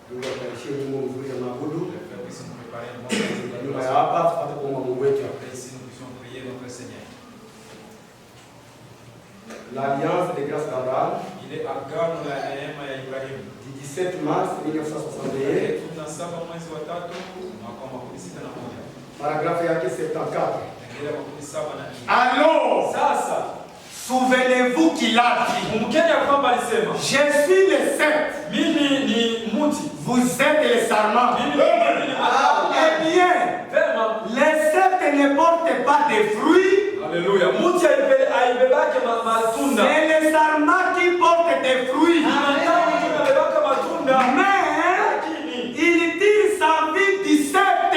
Mungu ataishie nyimbo nzuri ya maabudu. Frère, puisse nous préparer un bon message. Nyuma ya hapa tupate kuomba Mungu wetu. Après, ici, nous puissions prier notre Seigneur. L'alliance de grâce d'Abraham Ile agano la neema ya Ibrahimu, du 17 mars 1961. tarehe 17 mwezi wa 3 mwaka wa 1961. Paragrafu yake 74. Ingine 17. Alors, Sasa souvenez-vous qu'il a dit, kumkeni ya kwamba alisema, je suis le sept, mimi ni muti, vous êtes les sarments. mimi ni matawi. Eh bien, Vema, les sept ne portent pas de fruits, haleluya, muti haibebake matunda, c'est les sarments qui portent des fruits. matawi inabebaka matunda, Mais lakini il tire sa vie du sept.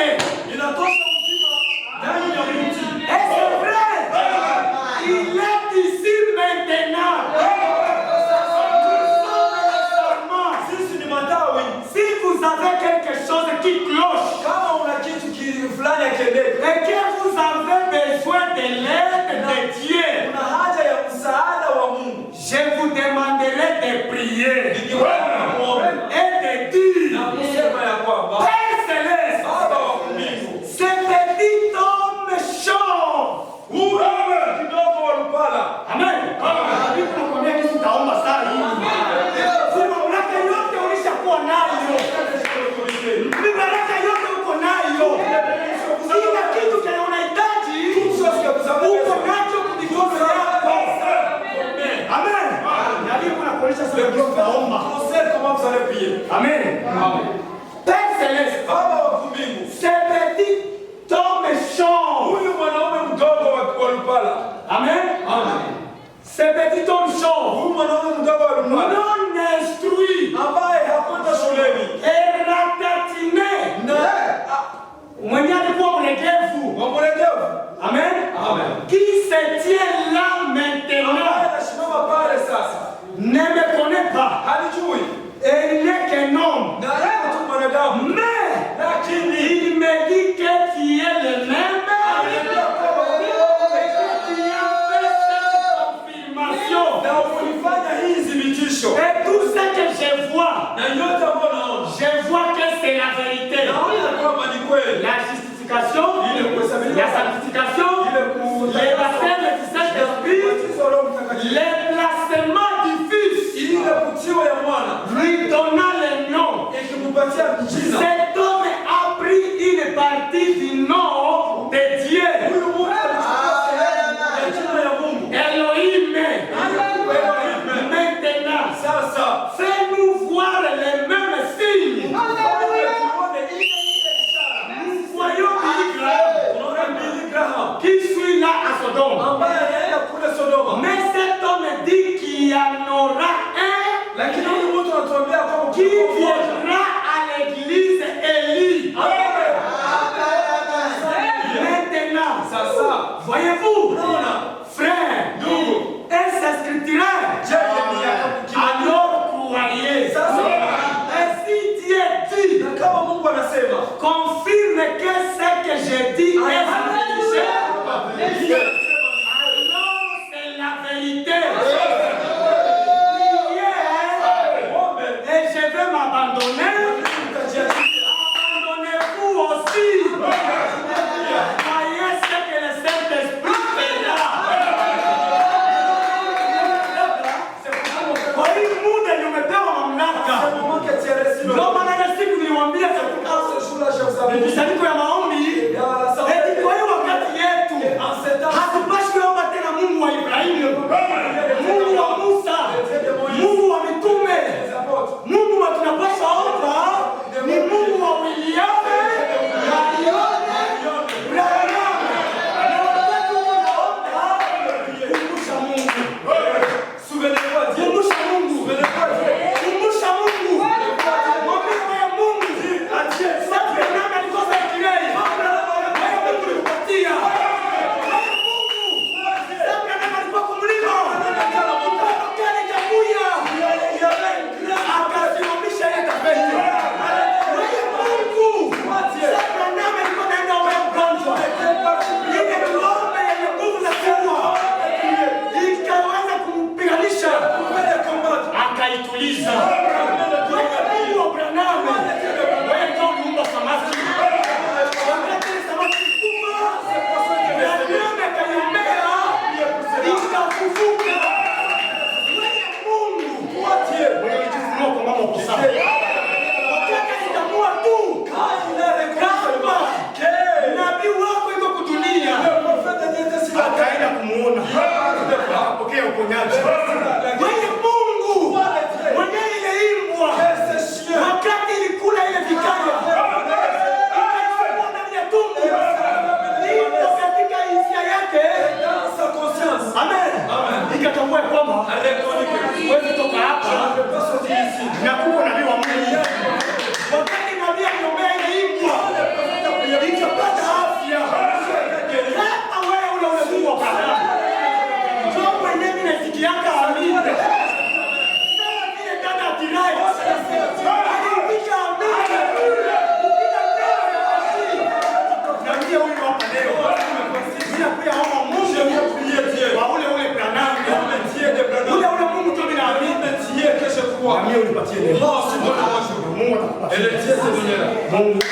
inatosha uzima ndani ya muti. Et c'est vrai, il est ici maintenant. Nous sommes les sarments. Sisi ni matawi. Si vous avez quelque chose qui cloche Kama una kitu fulani ya kendeka, et que vous avez besoin de l'aide de Dieu, kuna haja ya msaada wa Mungu, je vous demanderai de prier ningeomba muombe et de dire, na kusema ya kwamba Père Céleste, Baba wa mbingu, ce petit homme chauve. huyu kidogo wa Lupala, Amen. Hivi nakwambia kitu utaomba saa hii. Mamlaka yote ulishakuwa nayo. Mibaraka yote uko nayo. Kila kitu kenye unahitaji uko nacho kujikono yako. Amen. Na Biblia inakuonyesha sasa ndio utaomba. conseil comment vous allez prier. Amen. Père Céleste, Baba wa mbingu, ce petit homme chauve. huyu mwanaume mdogo wa Lupala, Amen. Ce petit homme chauve. huyu mwanaume mdogo wa Lupala Non instruit. ambaye hakwenda shuleni Et ratatiné. na Mwenye alikuwa mlegevu. wamlegevu, Amen. Amen. Qui se tient là maintenant ambaye anasimama pale sasa, ne me connaît pas. halijui Et il n'est qu'un homme. na yuko tu mwanadamu, Mais lakini il me dit que tu es le même. anajua kwamba Et que tu as fait cette confirmation. na ulifanya hii thibitisho, Et tout ce que je vois, na yote ambayo naona je vois que c'est la vérité. naona kwamba ni kweli. La justification, Ile kuhesabiwa, la sanctification, ile les baptêmes du Saint-Esprit, ubatizo wa Roho Mtakatifu, les placements du Fils, ile kutiwa ya mwana lui donnant le nom. ikimupatia jina. Cet homme a pris une partie du nom de Dieu. Huyu mtu alichukua sehemu ya jina ya Mungu. Elohim. Elohim. Maintenant, Sasa fais-nous voir les mêmes signes. fanye tuone ile ishara. Nous voyons Billy Graham Tunaona Billy Graham qui suit là à Sodome. ambaye anaenda kule Sodoma, Mais cet homme dit qu'il y en aura un lakini huyu mtu anatuambia kwamba qui viendra à l'église Élie. Maintenant, sasa voyez-vous, unaona frère, ndugu, et s'inscrira je que ce que j'ai dit est vérité, alors c'est la vérité. Et je vais m'abandonner. Abandonnez-vous aussi. Voyez ce que le Saint-Esprit fera. Kwa hii muda umepewa mamlaka. Ndio maana ile siku niliwaambia katika mkusanyiko ya maombi, eti kwa hiyo wakati yetu hatupashi omba tena Mungu wa Ibrahimu, Mungu wa Musa, Mungu wa mitume. Mungu wa tunapaswa omba ni Mungu wa William, Branham. Na wakati unaomba, kumbusha Mungu. Kumbusha Mungu. Kumbusha Mungu. Mwambie wewe Mungu. Sasa nani alikosa kirei? Wewe Mungu ulikupatia. Wewe Mungu. Sasa nani alikuwa kumlima? Kale jamuya. Akasimamisha ile tapeti. Wewe Mungu. Sasa nani alikuwa naenda wewe mgonjwa? Ile tuombe yenye nguvu za kuua. Ikaweza kumpiganisha. Akaituliza. Wewe Mungu wa Branham. Wewe ndio uliumba samaki. Wakati samaki kubwa, Branham akaiombea, ikafufuka. Wewe Mungu. Wewe ulijifunua kwa mama uko sawa. Wakati alitamua tu, kama nabii wako yuko kudunia, akaenda kumuona. Akapokea uponyaji. Wewe Mungu mwenye ile imbwa, wakati ilikula ile vikaya, ikaifungua ndani ya tumbo, ipo katika hisia yake. Amen. Ikatambua kwamba huwezi toka hapa na kuko nabii wa Mungu. Wakati nabii aliombea ile imbwa, ikapata afya. Kama wewe ule Mungu wa Branham, ndio mwenyewe nasikianga amina. Sasa vile dada Tirai alipisha amina. Ukija mbele ya Masihi. Na ndio huyu hapa leo. Bila kuya homa Mungu wa ule Branham. Ule Mungu tu bila amina. Amina ulipatie leo. Mungu atakupatia. Mungu